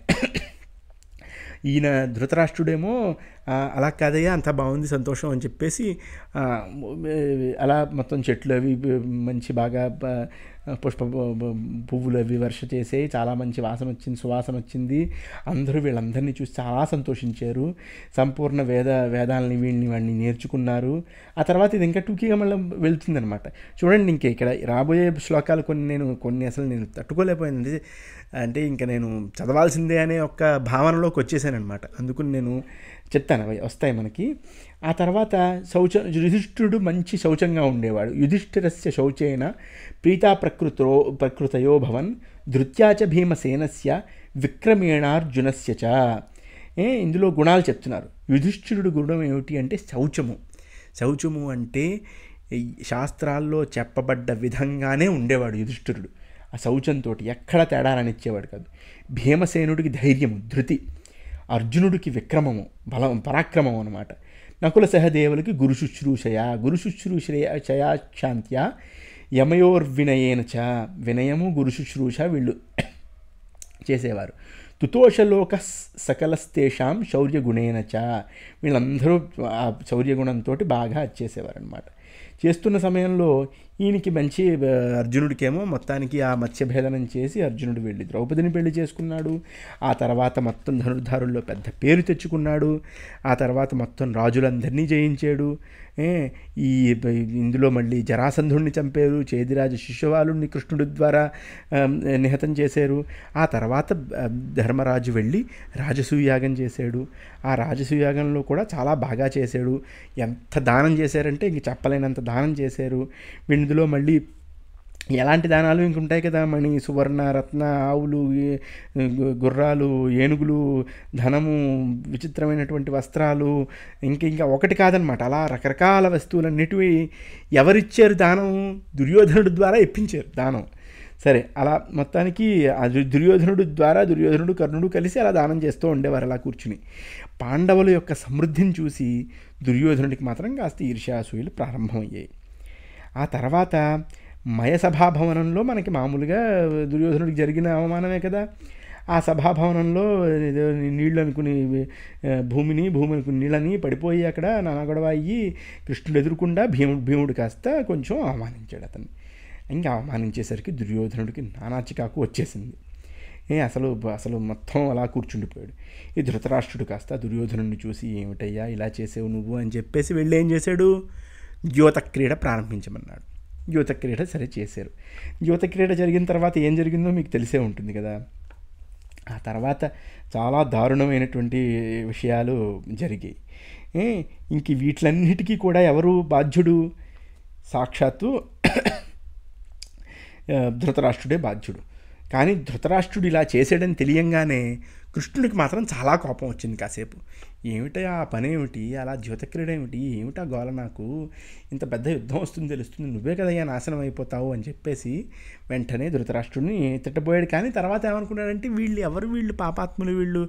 ఈయన ధృతరాష్ట్రుడేమో అలా కాదయ్యా, అంతా బాగుంది, సంతోషం అని చెప్పేసి అలా మొత్తం చెట్లు అవి మంచి బాగా పువ్వులు అవి వర్ష చేసాయి, చాలా మంచి సువాసన వచ్చింది. వీళ్ళందరినీ చూసి చాలా సంతోషించారు. సంపూర్ణ వేదాలని వాడిని నేర్చుకున్నారు. ఆ తర్వాత ఇది ఇంకా టూకీగా మళ్ళీ వెళ్తుందనమాట. చూడండి, ఇక్కడ రాబోయే శ్లోకాలు కొన్ని అసలు నేను తట్టుకోలేకపోయింది. అంటే ఇంకా నేను చదవాల్సిందే అనే ఒక భావనలోకి వచ్చేసానమాట. అందుకని నేను చెప్తాను, అవి వస్తాయి మనకి. ఆ తర్వాత యుధిష్ఠిరుడు మంచి శౌచంగా ఉండేవాడు. యుధిష్ఠిరస్య శౌచేన ప్రీతా ప్రకృతయో భవన్ ధృత్యాచ భీమసేనస్య విక్రమేణార్జునస్య చ. ఇందులో గుణాలు చెప్తున్నారు. యుధిష్ఠిరుడు గుణం ఏమిటి అంటే శౌచము అంటే శాస్త్రాల్లో చెప్పబడ్డ విధంగానే ఉండేవాడు యుధిష్ఠిరుడు. ఆ శౌచంతో ఎక్కడ తేడాలనిచ్చేవాడు కాదు. భీమసేనుడికి ధైర్యము, ధృతి, అర్జునుడికి విక్రమము, బలం, పరాక్రమం అనమాట. నకుల సహదేవులకి గురుశుశ్రూషయాశాంత్య యమయోర్వినయేన చ. వినయము, గురుశుశ్రూష వీళ్ళు చేసేవారు. తుతోషలోక సకలస్తేషాం శౌర్యగుణేన చ. వీళ్ళందరూ ఆ శౌర్యగుణంతో బాగా చేసేవారు అనమాట. చేస్తున్న సమయంలో ఈయనకి మంచి, అర్జునుడికేమో మొత్తానికి ఆ మత్స్యభేదనం చేసి అర్జునుడు వెళ్ళి ద్రౌపదిని పెళ్లి చేసుకున్నాడు. ఆ తర్వాత మొత్తం ధనుర్ధారుల్లో పెద్ద పేరు తెచ్చుకున్నాడు. ఆ తర్వాత మొత్తం రాజులందరినీ జయించాడు. ఇందులో మళ్ళీ జరాసంధుడిని చంపారు, చేదిరాజు శిశుపాలుడిని కృష్ణుడి ద్వారా నిహతం చేశారు. ఆ తర్వాత ధర్మరాజు వెళ్ళి రాజసూయాగం చేశాడు. ఆ రాజసూయాగంలో కూడా చాలా బాగా చేశాడు. ఎంత దానం చేశారంటే ఇంక చెప్పలేనంత దానం చేశారు. ఇందులో మళ్ళీ ఎలాంటి దానాలు ఇంకుంటాయి కదా, మణి, సువర్ణ, రత్న, ఆవులు, గుర్రాలు, ఏనుగులు, ధనము, విచిత్రమైనటువంటి వస్త్రాలు, ఇంకా ఒకటి కాదనమాట. అలా రకరకాల వస్తువులన్నిటివి ఎవరిచ్చారు దానం? దుర్యోధనుడి ద్వారా ఇప్పించారు దానం. సరే, అలా మొత్తానికి దుర్యోధనుడు కర్ణుడు కలిసి అలా దానం చేస్తూ ఉండేవారు అలా కూర్చుని. పాండవుల యొక్క సమృద్ధిని చూసి దుర్యోధనుడికి మాత్రం కాస్త ఈర్ష్యాసూయలు ప్రారంభమయ్యాయి. ఆ తర్వాత మయసభాభవనంలో మనకి మామూలుగా దుర్యోధనుడికి జరిగిన అవమానమే కదా. ఆ సభాభవనంలో ఏదో నీళ్ళు అనుకుని భూమి అనుకుని నీళ్ళని పడిపోయి అక్కడ నానా గొడవ అయ్యి కృష్ణుడు ఎదురుకుండా భీముడు కాస్త కొంచెం అవమానించాడు అతన్ని. ఇంకా అవమానించేసరికి దుర్యోధనుడికి నానా చికాకు వచ్చేసింది. అసలు మొత్తం అలా కూర్చుండిపోయాడు. ఈ ధృతరాష్ట్రుడు కాస్త దుర్యోధనుడిని చూసి, ఏమిటయ్యా ఇలా చేసావు నువ్వు అని చెప్పేసి వెళ్ళి ఏం చేశాడు, ద్యోతక్రీడ ప్రారంభించమన్నాడు. ద్యోతక్రీడ సరే చేశారు. ద్యోతక్రీడ జరిగిన తర్వాత ఏం జరిగిందో మీకు తెలిసే ఉంటుంది కదా. ఆ తర్వాత చాలా దారుణమైనటువంటి విషయాలు జరిగాయి. ఇంక వీటిలన్నిటికీ కూడా ఎవరు బాధ్యుడు, సాక్షాత్తు ధృతరాష్ట్రుడే బాధ్యుడు. కానీ ధృతరాష్ట్రుడు ఇలా చేసాడని తెలియంగానే కృష్ణుడికి మాత్రం చాలా కోపం వచ్చింది. కాసేపు ఏమిటా ఆ పని, ఏమిటి అలా ద్యోతక్రీడ ఏమిటి, ఏమిటా గోల, నాకు ఇంత పెద్ద యుద్ధం వస్తుంది తెలుస్తుంది, నువ్వే కదయ్యా నాశనం అయిపోతావు అని చెప్పేసి వెంటనే ధృతరాష్ట్రుడిని తిట్టబోయాడు. కానీ తర్వాత ఏమనుకున్నాడంటే, వీళ్ళు పాపాత్ములు, వీళ్ళు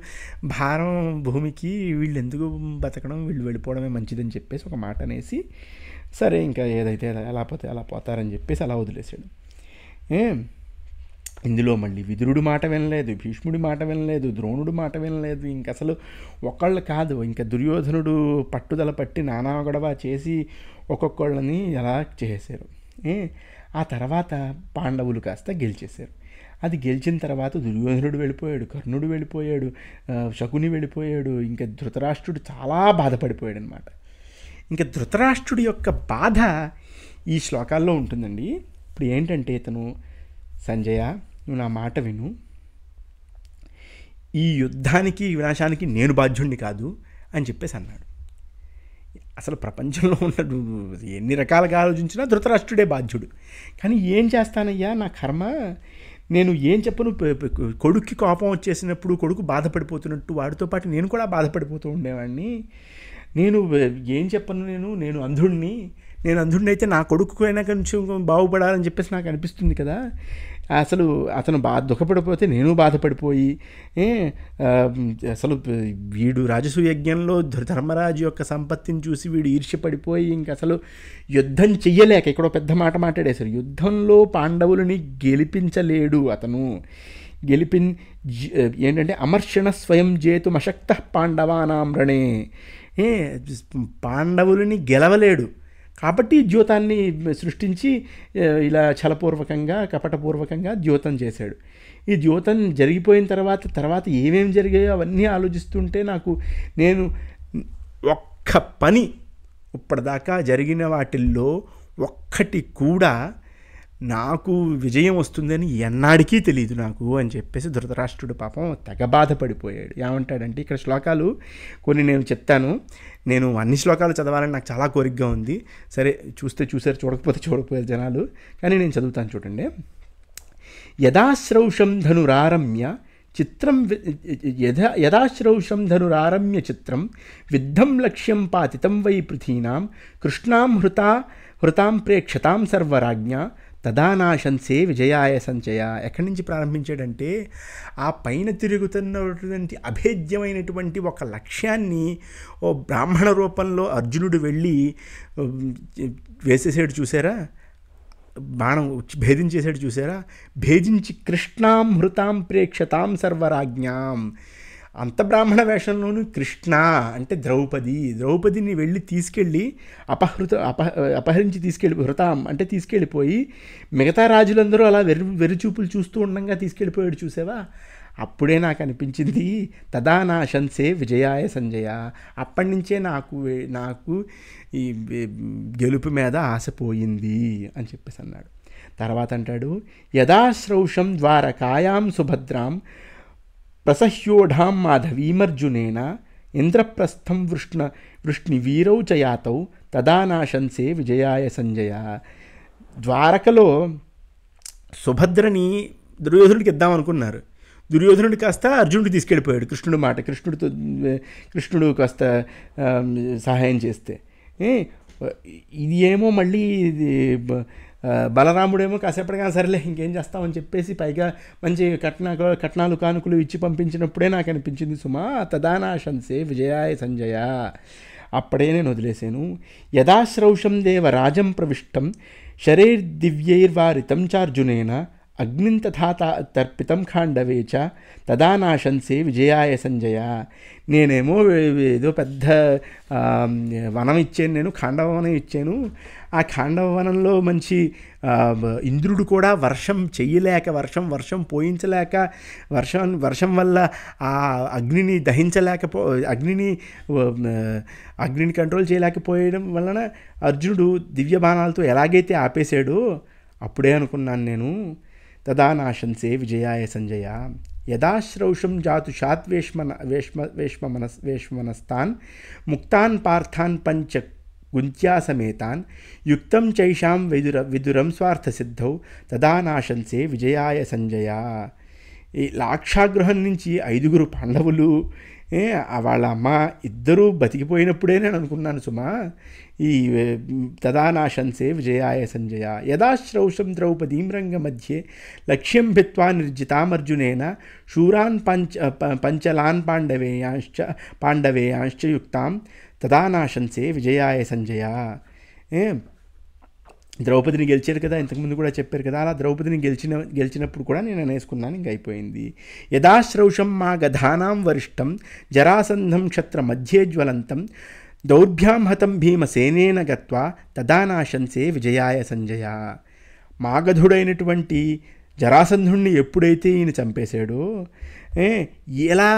భారం భూమికి, వీళ్ళు ఎందుకు బతకడం, వీళ్ళు వెళ్ళిపోవడమే మంచిదని చెప్పేసి ఒక మాట అనేసి, సరే ఇంకా ఏదైతే ఎలా పోతే అలా పోతారని చెప్పేసి అలా వదిలేశాడు. ఇందులో మళ్ళీ విదురుడు మాట వినలేదు, భీష్ముడి మాట వినలేదు, ద్రోణుడు మాట వినలేదు. ఇంక అసలు ఒకళ్ళు కాదు, ఇంకా దుర్యోధనుడు పట్టుదల పట్టి నానా గొడవ చేసి ఒక్కొక్కళ్ళని అలా చేశారు. ఆ తర్వాత పాండవులు కాస్త గెలిచేశారు. అది గెలిచిన తర్వాత దుర్యోధనుడు వెళ్ళిపోయాడు, కర్ణుడు వెళ్ళిపోయాడు, శకుని వెళ్ళిపోయాడు. ఇంకా ధృతరాష్ట్రుడు చాలా బాధపడిపోయాడు అనమాట. ఇంకా ధృతరాష్ట్రుడి యొక్క బాధ ఈ శ్లోకాల్లో ఉంటుందండి. ఇప్పుడు ఏంటంటే, ఇతను సంజయ నువ్వు నా మాట విను, ఈ యుద్ధానికి వినాశానికి నేను బాధ్యుడిని కాదు అని చెప్పేసి అన్నాడు. అసలు ప్రపంచంలో ఉన్న ఎన్ని రకాలుగా ఆలోచించినా ధృతరాష్ట్రుడే బాధ్యుడు. కానీ ఏం చేస్తానయ్యా, నా కర్మ, నేను ఏం చెప్పను. కొడుక్కి కోపం వచ్చేసినప్పుడు కొడుకు బాధపడిపోతున్నట్టు వాడితో పాటు నేను కూడా బాధపడిపోతూ ఉండేవాడిని. నేను ఏం చెప్పను, నేను అంధుడిని అయితే నా కొడుకుకైనా కొంచెం బాగుపడాలని చెప్పేసి నాకు అనిపిస్తుంది కదా. అసలు అతను దుఃఖపడిపోతే నేను బాధపడిపోయి, అసలు వీడు రాజసూయజ్ఞంలో ధర్మరాజు యొక్క సంపత్తిని చూసి వీడు ఈర్ష్యపడిపోయి ఇంక అసలు యుద్ధం చెయ్యలేక ఇక్కడ పెద్ద మాట మాట్లాడేశారు. యుద్ధంలో పాండవులని గెలిపించలేడు అతను. ఏంటంటే అమర్షణ స్వయం జేతుమశక్త పాండవానాం రణే, పాండవులని గెలవలేడు కాబట్టి ద్యోతాన్ని సృష్టించి ఇలా ఛలపూర్వకంగా కపటపూర్వకంగా ద్యోతం చేశాడు. ఈ ద్యోతం జరిగిపోయిన తర్వాత ఏమేమి జరిగాయో అవన్నీ ఆలోచిస్తుంటే నేను ఒక్క పని ఇప్పటిదాకా జరిగిన వాటిల్లో ఒక్కటి కూడా నాకు విజయం వస్తుందని ఎన్నాడికి తెలియదు నాకు అని చెప్పేసి ధృతరాష్ట్రుడు పాపం తెగ బాధపడిపోయాడు. ఏమంటాడంటే, ఇక్కడ శ్లోకాలు కొన్ని నేను చెప్తాను. నేను అన్ని శ్లోకాలు చదవాలని నాకు చాలా కోరికగా ఉంది. సరే చూసారు, చూడకపోతే జనాలు, కానీ నేను చదువుతాను చూడండి. యదాశ్రౌషం ధనురారమ్య చిత్రం యదాశ్రౌషం ధనురారమ్య చిత్రం విద్ధం లక్ష్యం పాతితం వై పృథీనాం కృష్ణాం హృతాం ప్రేక్షతాం సర్వరాజ్ఞ తదానాశంసే విజయాయ సంచయ. ఎక్కడి నుంచి ప్రారంభించాడంటే, ఆ పైన తిరుగుతున్నటువంటి అభేద్యమైనటువంటి ఒక లక్ష్యాన్ని ఓ బ్రాహ్మణ రూపంలో అర్జునుడు వెళ్ళి వేసేసాడు చూసారా, బాణం భేదించేసాడు చూసారా, భేదించి కృష్ణాం హృతాం ప్రేక్షతాం సర్వరాజ్ఞాం, అంత బ్రాహ్మణ వేషంలోనూ కృష్ణ అంటే ద్రౌపదిని వెళ్ళి తీసుకెళ్ళి అపహరించి హృతాం అంటే తీసుకెళ్ళిపోయి మిగతా రాజులందరూ అలా వెరిచూపులు చూస్తూ ఉండగా తీసుకెళ్ళిపోయాడు చూసావా. అప్పుడే నాకు అనిపించింది తదా నాశంసే విజయాయ సంజయ, అప్పటి నుంచే నాకు ఈ గెలుపు మీద ఆశపోయింది అని చెప్పేసి అన్నాడు. తర్వాత అంటాడు, యదాశ్రౌషం ద్వారకాయాం సుభద్రాం ప్రసహ్యోఢాం మాధవీమర్జునేన ఇంద్రప్రస్థం వృష్ణివీరౌ చ యాతౌ తదానాశంసే విజయాయ సంజయ. ద్వారకలో సుభద్రని దుర్యోధనుడికి ఇద్దామనుకున్నారు. దుర్యోధనుడు కాస్త అర్జునుడికి తీసుకెళ్ళిపోయాడు. కృష్ణుడు కాస్త సహాయం చేస్తే, ఇది ఏమో మళ్ళీ బలరాముడేమో కాసేపటిగా సరేలే ఇంకేం చేస్తామని చెప్పేసి పైగా మంచి కట్నాలు కానుకలు ఇచ్చి పంపించినప్పుడే నాకు అనిపించింది సుమా తదానాశంసే విజయాయ సంజయ, అప్పుడే నేను వదిలేశాను. యదాశ్రౌషం దేవ రాజం ప్రవిష్టం శరైర్దివ్యైర్వారితం చార్జునేన అగ్నిం తథా తర్పితం ఖాండవే చ తదా నాశంసే విజయాయ సంజయ. నేనేమో ఏదో పెద్ద వనం ఇచ్చాను, నేను ఖాండవనం ఇచ్చాను. ఆ ఖాండవనంలో మంచి ఇంద్రుడు కూడా వర్షం చెయ్యలేక, వర్షం పోయించలేక, వర్షం వల్ల ఆ అగ్నిని అగ్నిని కంట్రోల్ చేయలేకపోయడం వలన అర్జునుడు దివ్య బాణాలతో ఎలాగైతే ఆపేశాడో అప్పుడే అనుకున్నాను నేను, తదా నాశంసే విజయాయ సంజయ. యదాశ్రౌషం జాతుషాత్ వేష్మనస్తాన్ ముక్తాన్ పార్థాన్ పంచ గుంత్యాసమేతాన్ యుక్తం చైషాం విదురం స్వార్థసిద్ధౌ తదా నాశంసే విజయాయ సంజయ. ఈ లాక్షాగృహం నుంచి 5 పాండవులు, వాళ్ళ అమ్మ ఇద్దరూ బతికిపోయినప్పుడే నేను అనుకున్నాను సుమా, ఈ తదా నాశంసే విజయాయ సంజయ. యదాశ్రౌషం ద్రౌపదీం రంగమధ్యే లక్ష్యం భిత్వా నిర్జితామర్జునేన శూరాన్ పంచలాన్ పాండవేయాంశ్చ యుక్తాం తదా నాశంసే విజయాయ సంజయ. ద్రౌపదిని గెలిచారు కదా, ఇంతకుముందు కూడా చెప్పారు కదా, అలా ద్రౌపదిని గెలిచినప్పుడు కూడా నేను అనేసుకున్నాను, ఇంక అయిపోయింది. యదాశ్రౌషం మా గధానాం వరిష్టం జరాసంధం క్షత్ర మధ్యే జ్వలంతం దౌర్భ్యాం హతం భీమసేనేన గత్వా తదా నాశంసే విజయాయ సంజయ. మాగధుడైనటువంటి జరాసంధుణ్ణి ఎప్పుడైతే ఈయన చంపేశాడో, ఎలా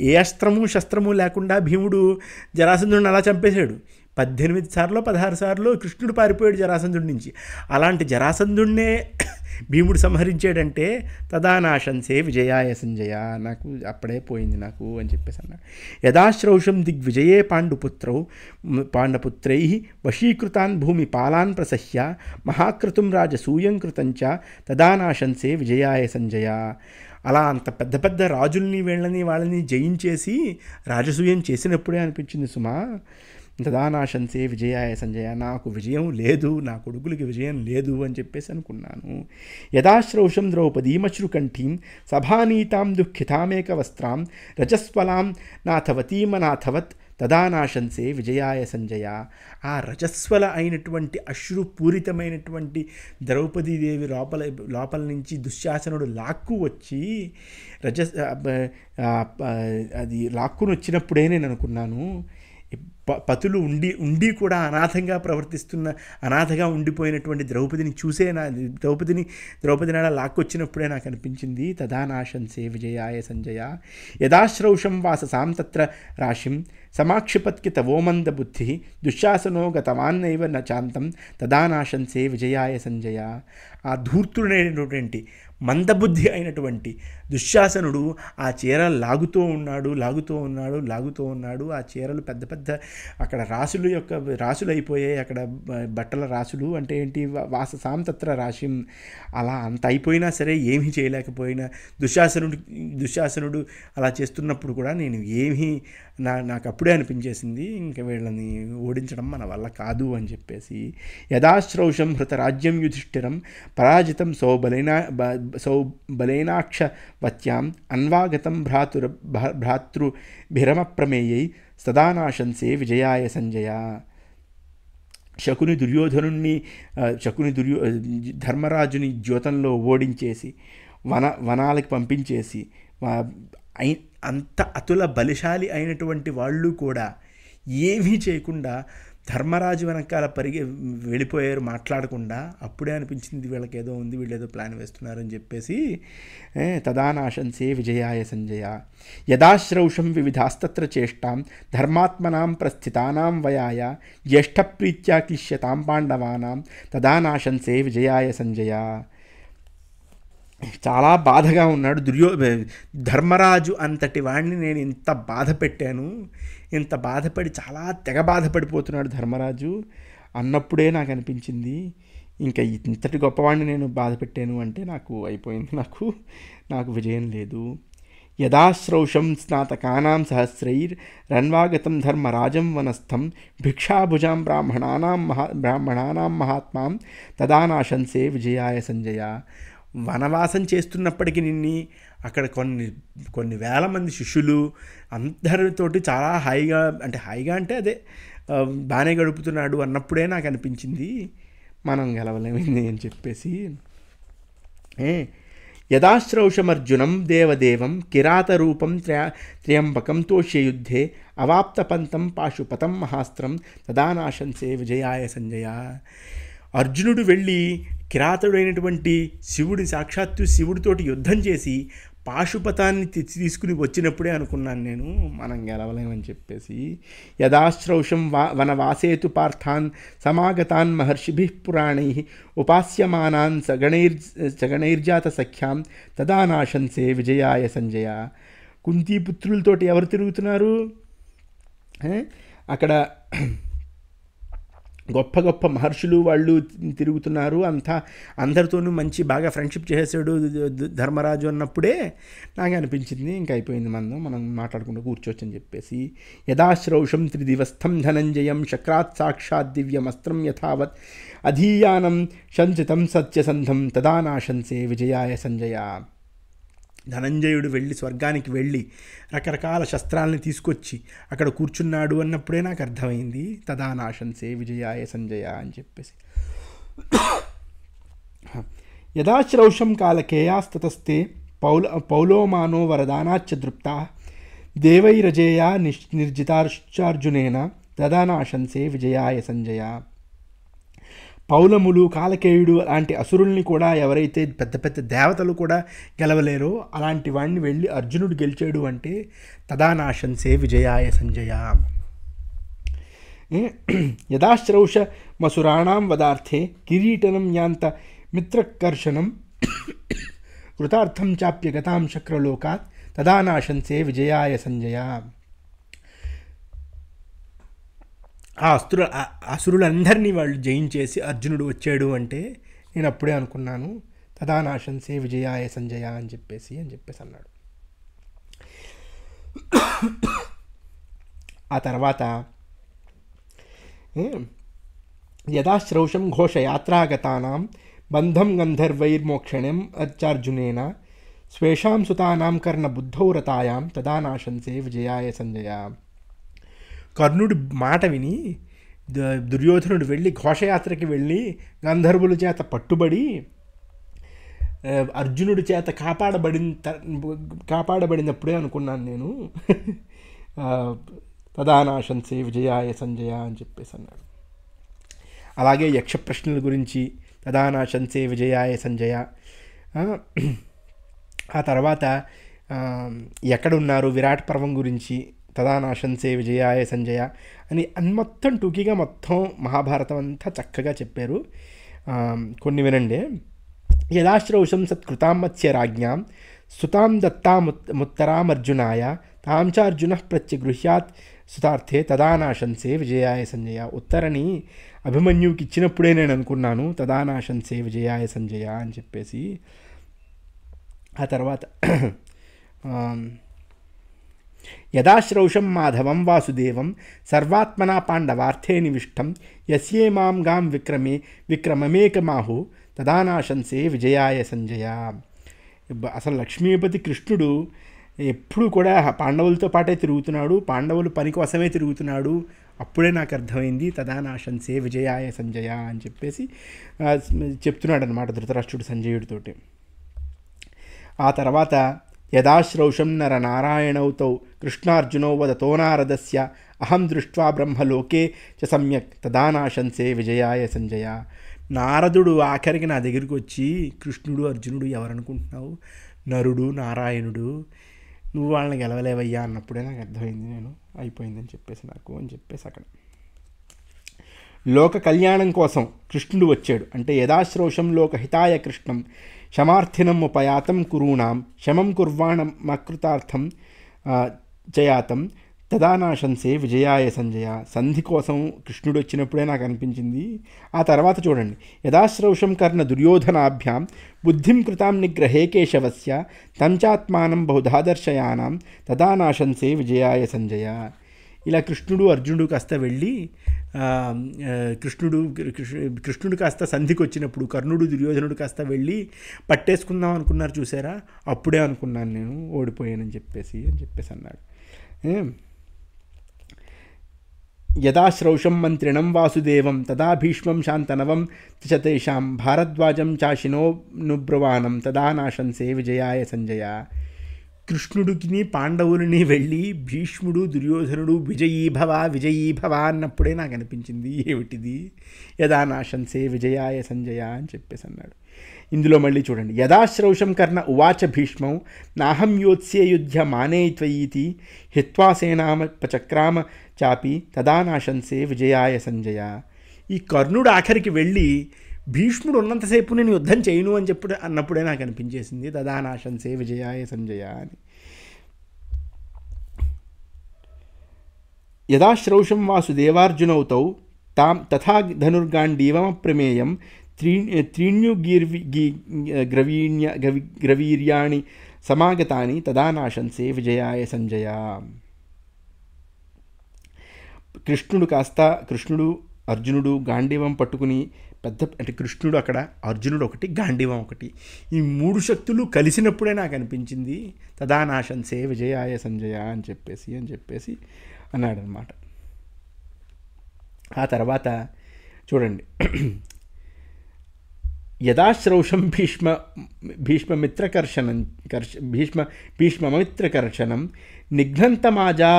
ఏ అస్త్రము శస్త్రము లేకుండా భీముడు జరాసంధుడిని అలా చంపేశాడు. 18 సార్లు 16 సార్లు కృష్ణుడు పారిపోయాడు జరాసంధుడి నుంచి. అలాంటి జరాసంధుడినే భీముడు సంహరించాడంటే తదా నాశంసే విజయాయ సంజయ. నాకు అప్పుడే పోయింది నాకు అని చెప్పేసి అన్నాడు. యదాశ్రౌషం దిగ్విజయే పాండపుత్రై వశీకృతాన్ భూమి పాలాన్ ప్రసహ్య మహాకృతం రాజసూయం కృతంచ తదా నాశంసే విజయాయ సంజయ. అలా అంత పెద్ద పెద్ద రాజుల్ని వాళ్ళని జయించేసి రాజసూయం చేసినప్పుడే అనిపించింది సుమా, తదా నాశంసే విజయాయ సంజయ. నాకు విజయం లేదు, నా కొడుకులకి విజయం లేదు అని చెప్పేసి అనుకున్నాను. యదాశ్రౌషం ద్రౌపదీమశ్రుకంఠీం సభానీతాం దుఃఖితామేక వస్త్రాం రజస్వలాం నాథవతీమనాథవత్ తదా నాశంసే విజయాయ సంజయ. ఆ రజస్వల అయినటువంటి అశ్రుపూరితమైనటువంటి ద్రౌపదీదేవి లోపల నుంచి దుశ్శాసనుడు లాక్కు వచ్చి అది లాక్కుని వచ్చినప్పుడే నేను అనుకున్నాను, పతులు ఉండి కూడా అనాథగా ఉండిపోయినటువంటి ద్రౌపదిని చూసే ద్రౌపది నాడ లాక్కొచ్చినప్పుడే నాకు అనిపించింది, తదా నాశంసే విజయాయ సంజయ. యదాశ్రౌషం వాససాం తత్ర రాశిం సమాక్షిపత్కి తవోమంద బుద్ధి దుశ్శాసనో గతవాన్నైవ నచాంతం తదా నాశంసే విజయాయ సంజయ. ఆ ధూర్తుడైనటువంటి మందబుద్ధి అయినటువంటి దుశ్శాసనుడు ఆ చీరలు లాగుతూ ఉన్నాడు. ఆ చీరలు పెద్ద పెద్ద అక్కడ రాసులు అయిపోయాయి. అక్కడ బట్టల రాసులు అంటే ఏంటి, వాససాం తత్ర రాశిం. అలా అంత అయిపోయినా సరే ఏమీ చేయలేకపోయినా దుశ్శాసనుడు అలా చేస్తున్నప్పుడు కూడా నేను నాకు అప్పుడే అనిపించేసింది, ఇంక వీళ్ళని ఓడించడం మన వల్ల కాదు అని చెప్పేసి. యదాశ్రౌషం హృతరాజ్యం యుధిష్ఠిరం పరాజితం సౌబలేనాక్షవత్యాం అన్వాగతం భ్రాతృభిరమప్రమేయై సదా నాశంసే విజయాయ సంజయ. ధర్మరాజుని ద్యోతంలో ఓడించేసి వనాలకి పంపించేసి అంత అతుల బలిశాలి అయినటువంటి వాళ్ళు కూడా ఏమీ చేయకుండా ధర్మరాజు వెనకాల వెళ్ళిపోయారు మాట్లాడకుండా. అప్పుడే అనిపించింది వీళ్ళకి ఏదో ఉంది, వీళ్ళు ఏదో ప్లాన్ వేస్తున్నారని చెప్పేసి. తదా నాశంసే విజయాయ సంజయ. యదాశ్రౌషం వివిధాస్తత్ర చేష్టాం ధర్మాత్మనాం ప్రస్థితానాం వయాయ జ్యేష్ఠప్రీత్యా క్లిశ్యతాం పాండవానాం తదా నాశంసే విజయాయ సంజయ. చాలా బాధగా ఉన్నాడు ధర్మరాజు అంతటి వాడిని నేను ఇంత బాధ పెట్టాను, ఇంత బాధపడి చాలా తెగ బాధపడిపోతున్నాడు ధర్మరాజు అన్నప్పుడే నాకు అనిపించింది, ఇంకా ఇంతటి గొప్పవాడిని నేను బాధ పెట్టాను అంటే నాకు అయిపోయింది, నాకు విజయం లేదు. యదాశ్రౌషం స్నాతకానాం సహస్రైర్ రన్వాగతం ధర్మరాజం వనస్థం భిక్షాభుజాం బ్రాహ్మణానాం మహాత్మాం తదా నాశంసే విజయాయ సంజయ. వనవాసం చేస్తున్నప్పటికీ అక్కడ కొన్ని వేల మంది శిష్యులు అందరితోటి చాలా హాయిగా అంటే అదే బాగానే గడుపుతున్నాడు అన్నప్పుడే నాకు అనిపించింది మనం గెలవలేమైంది అని చెప్పేసి. ఏ యదాశ్రౌషమర్జునం దేవదేవం కిరాతరూపం త్ర్యంబకం తోష్యయుద్ధే అవాప్తపంతం పాశుపతం మహాస్త్రం తదానాశంసే విజయాయ సంజయ. అర్జునుడు వెళ్ళి కిరాతుడైనటువంటి సాక్షాత్తు శివుడితోటి యుద్ధం చేసి పాశుపతాన్ని తీసుకుని వచ్చినప్పుడే అనుకున్నాను నేను మనం గెలవలేమని చెప్పేసి. యదాశ్రౌషం వనవాసేతు పార్థాన్ సమాగతాన్ మహర్షిభిః పురాణైః ఉపాస్యమానాన్ సగణైర్జాత సఖ్యాం తదానాశంసే విజయాయ సంజయ. కుంతీపుత్రులతోటి ఎవరు తిరుగుతున్నారు అక్కడ? గొప్ప గొప్ప మహర్షులు వాళ్ళు తిరుగుతున్నారు. అందరితోనూ మంచి బాగా ఫ్రెండ్షిప్ చేసాడు ధర్మరాజు అన్నప్పుడే నాకు అనిపించింది ఇంకా అయిపోయింది, మనం మాట్లాడుకుంటూ కూర్చోవచ్చు అని చెప్పేసి. యదాశ్రౌషం త్రిదివస్థం ధనంజయం శక్రాత్ సాక్షాత్ దివ్యమస్త్రం యథావత్ అధీయానం సంచితం సత్యసంధం తదానాశంసే విజయాయ సంజయ. ధనంజయుడు వెళ్ళి స్వర్గానికి వెళ్ళి రకరకాల శస్త్రాలని తీసుకొచ్చి అక్కడ కూర్చున్నాడు అన్నప్పుడే నాకు అర్థమైంది తదానాశంసే విజయాయ సంజయ అని చెప్పేసి. యదాశ్రౌషం కాలకేయాస్తతస్తే పౌలోమానో వరదానాచ్చ దృప్తా దేవైరజేయా నిర్జితార్చార్జునేన తదానాశంసే విజయాయ సంజయ. పౌలములు కాలకేయుడు అలాంటి అసురుల్ని కూడా ఎవరైతే పెద్ద పెద్ద దేవతలు కూడా గెలవలేరో అలాంటి వాడిని వెళ్ళి అర్జునుడు గెలిచాడు అంటే తదానాశంసే విజయాయ సంజయ. యదాశ్రౌష మసురాణాం వదార్థే కిరీటనం యాంత మిత్రకర్షణం కృతార్థం చాప్యగతాం శక్రలోకాత్ తదానాశంసే విజయాయ సంజయ. అసురులందరినీ వాళ్ళు జయించేసి అర్జునుడు వచ్చాడు అంటే నేను అప్పుడే అనుకున్నాను తదానాశంసే విజయాయ సంజయ అని చెప్పేసి అన్నాడు. ఆ తర్వాత యదాశ్రౌషం ఘోషయాత్రాగతానాం బంధం గంధర్వైర్మోక్షణం అర్చార్జునేన స్వేషాం సుతానాం కర్ణబుద్ధౌ రతాయాం తదానాశంసే విజయాయ సంజయ. కర్ణుడి మాట విని దుర్యోధనుడు వెళ్ళి ఘోషయాత్రకి వెళ్ళి గంధర్వుల చేత పట్టుబడి అర్జునుడి చేత కాపాడబడినప్పుడే అనుకున్నాను నేను తదానాశంసే విజయాయ సంజయ అని చెప్పేసి అన్నాడు. అలాగే యక్ష ప్రశ్నల గురించి తదానాశంసే విజయాయ సంజయ. ఆ తర్వాత ఎక్కడున్నారు విరాట్ పర్వం గురించి తదానాశంసే విజయాయ సంజయ అని మొత్తం టూకీగా మొత్తం మహాభారతం అంతా చక్కగా చెప్పారు. కొన్ని వినండి. యదాశ్రౌషం సత్కృతాం మత్స్య రాజ్ఞాం సుతాం దత్తాముత్తరామర్జునాయ తాం చార్జున ప్రత్యగృహ్యాత్ సుతార్థే తదానాశంసే విజయాయ సంజయ. ఉత్తరని అభిమన్యుకి ఇచ్చినప్పుడే నేను అనుకున్నాను తదానాశంసే విజయాయ సంజయ అని చెప్పేసి. ఆ తర్వాత యదాశ్రౌషం మాధవం వాసుదేవం సర్వాత్మనా పాండవార్థే నివిష్టం యస్యేమాం గాం విక్రమమేకమాహు తదానాశంసే విజయాయ సంజయ. అసలు లక్ష్మీపతి కృష్ణుడు ఎప్పుడు కూడా పాండవులతో పాటే తిరుగుతున్నాడు, పాండవులు పని కోసమే తిరుగుతున్నాడు. అప్పుడే నాకు అర్థమైంది తదానాశంసే విజయాయ సంజయ అని చెప్పేసి చెప్తున్నాడు అనమాట ధృతరాష్ట్రుడు సంజయుడితోటి. ఆ తర్వాత యదాశ్రౌషం నరనారాయణౌతౌ కృష్ణార్జునౌ వదతో నారదస్య అహం దృష్ట్వా బ్రహ్మలోకే చ సమ్యక్ తదానాశంసే విజయాయ సంజయ. నారదుడు ఆఖరికి నా దగ్గరికి వచ్చి కృష్ణుడు అర్జునుడు ఎవరనుకుంటున్నావు, నరుడు నారాయణుడు, నువ్వు వాళ్ళని గెలవలేవయ్యా అన్నప్పుడే నాకు అర్థమైంది నేను అయిపోయిందని చెప్పేసి నాకు అని చెప్పేసి అక్కడ లోక కళ్యాణం కోసం కృష్ణుడు వచ్చాడు అంటే యదాశ్రౌషం లోకహితాయ కృష్ణం శమార్థినం ఉపయాతం కురూణాం శమం కుర్వాణం మకృతార్థం జయాతం తదానాశంసే విజయాయ సంజయ. సంధి కోసం కృష్ణుడు వచ్చినప్పుడే నాకు అనిపించింది. ఆ తర్వాత చూడండి, యదాశ్రౌషం కర్ణ దుర్యోధనాభ్యాం బుద్ధిం కృతాం నిగ్రహే కేశవస్య తంచాత్మానం బహుధా దర్శయానాం తదానాశంసే విజయాయ సంజయ. ఇలా కృష్ణుడు అర్జునుడు కాస్త వెళ్ళి కృష్ణుడు కాస్త సంధికి వచ్చినప్పుడు కర్ణుడు దుర్యోధనుడు కాస్త వెళ్ళి పట్టేసుకుందాం అనుకున్నారు చూసారా, అప్పుడే అనుకున్నాను నేను ఓడిపోయానని చెప్పేసి అన్నాడు. యదా శ్రౌషం మంత్రిణం వాసుదేవం తదా భీష్మం శాంతనవం త్రిశతేషాం భారద్వాజం చాశినోనుబ్రువాణం తదా నాశంసే విజయాయ సంజయ. కృష్ణుడికి పాండవులని వెళ్ళి భీష్ముడు దుర్యోధనుడు విజయీభవ విజయీభవ అన్నప్పుడే నాకు అనిపించింది ఏమిటిది, యదా నాశంసే విజయాయ సంజయ అని చెప్పేసి అన్నాడు. ఇందులో మళ్ళీ చూడండి, యదాశ్రౌషం కర్ణ ఉవాచ భీష్మౌ నాహం యోత్స్య యుధ్య మానే త్వయీతి హిత్వా సేనామపచక్రామ చాపి తదా నాశంసే విజయాయ సంజయ. ఈ కర్ణుడు ఆఖరికి వెళ్ళి భీష్ముడు ఉన్నంతసేపు నేను యుద్ధం చేయను అని చెప్పి అన్నప్పుడే నాకు అనిపించేసింది తదా నాశంసే విజయాయ సంజయ అని. యదాశ్రౌషం వాసుదేవార్జునౌ తౌ తాం తథా ధనుర్గాండీవమప్రమేయం గ్రవీర్యాణి సమాగతాని తదా నాశంసే విజయాయ సంజయ. కృష్ణుడు అర్జునుడు గాంధీవం పట్టుకుని పెద్ద అంటే కృష్ణుడు అక్కడ, అర్జునుడు ఒకటి, గాంధీవం ఒకటి, ఈ మూడు శక్తులు కలిసినప్పుడే నాకు అనిపించింది తదా నాశంసే విజయాయ సంజయ అని చెప్పేసి అన్నాడనమాట. ఆ తర్వాత చూడండి, యదాశ్రౌషం భీష్మమిత్రకర్షణం నిఘ్నంతమాజా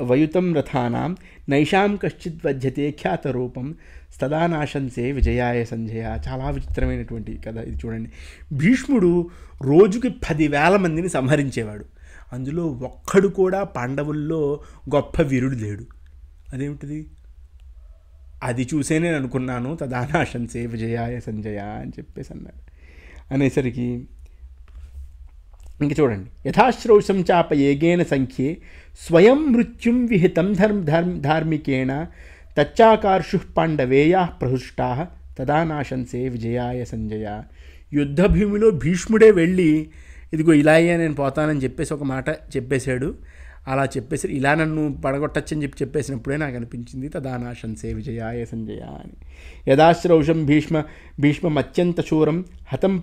వయుతం రథానాం నైషాం కశ్చిత్ వధ్యతే ఖ్యాతరూపం తదా నాశంసే విజయాయ సంజయ. చాలా విచిత్రమైనటువంటి కథ ఇది. చూడండి, భీష్ముడు రోజుకి 10,000 మందిని సంహరించేవాడు. అందులో ఒక్కడు కూడా పాండవుల్లో గొప్ప వీరుడు లేడు. అదేమిటిది? అది చూసే నేను అనుకున్నాను తదా నాశంసే విజయాయ సంజయ అని చెప్పేసి అన్నాడు. అనేసరికి ఇంక చూడండి, యథాశ్రౌషం చాప ఏగేన సంఖ్యే స్వయం మృత్యుం విహితం ధార్మికేణ తచ్చాకార్షు పాండవేయా ప్రహృష్టా తదా నాశంసే విజయాయ సంజయ. యుద్ధభూమిలో భీష్ముడే వెళ్ళి ఇదిగో ఇలా నేను పోతానని చెప్పేసి ఒక మాట చెప్పేశాడు. అలా చెప్పేసి ఇలా నన్ను పడగొట్టచ్చని చెప్పేసినప్పుడే నాకు అనిపించింది తదా నాశంసే విజయాయ సంజయ అని. యదాశ్రౌషం భీష్మత్యంత శూరం హతం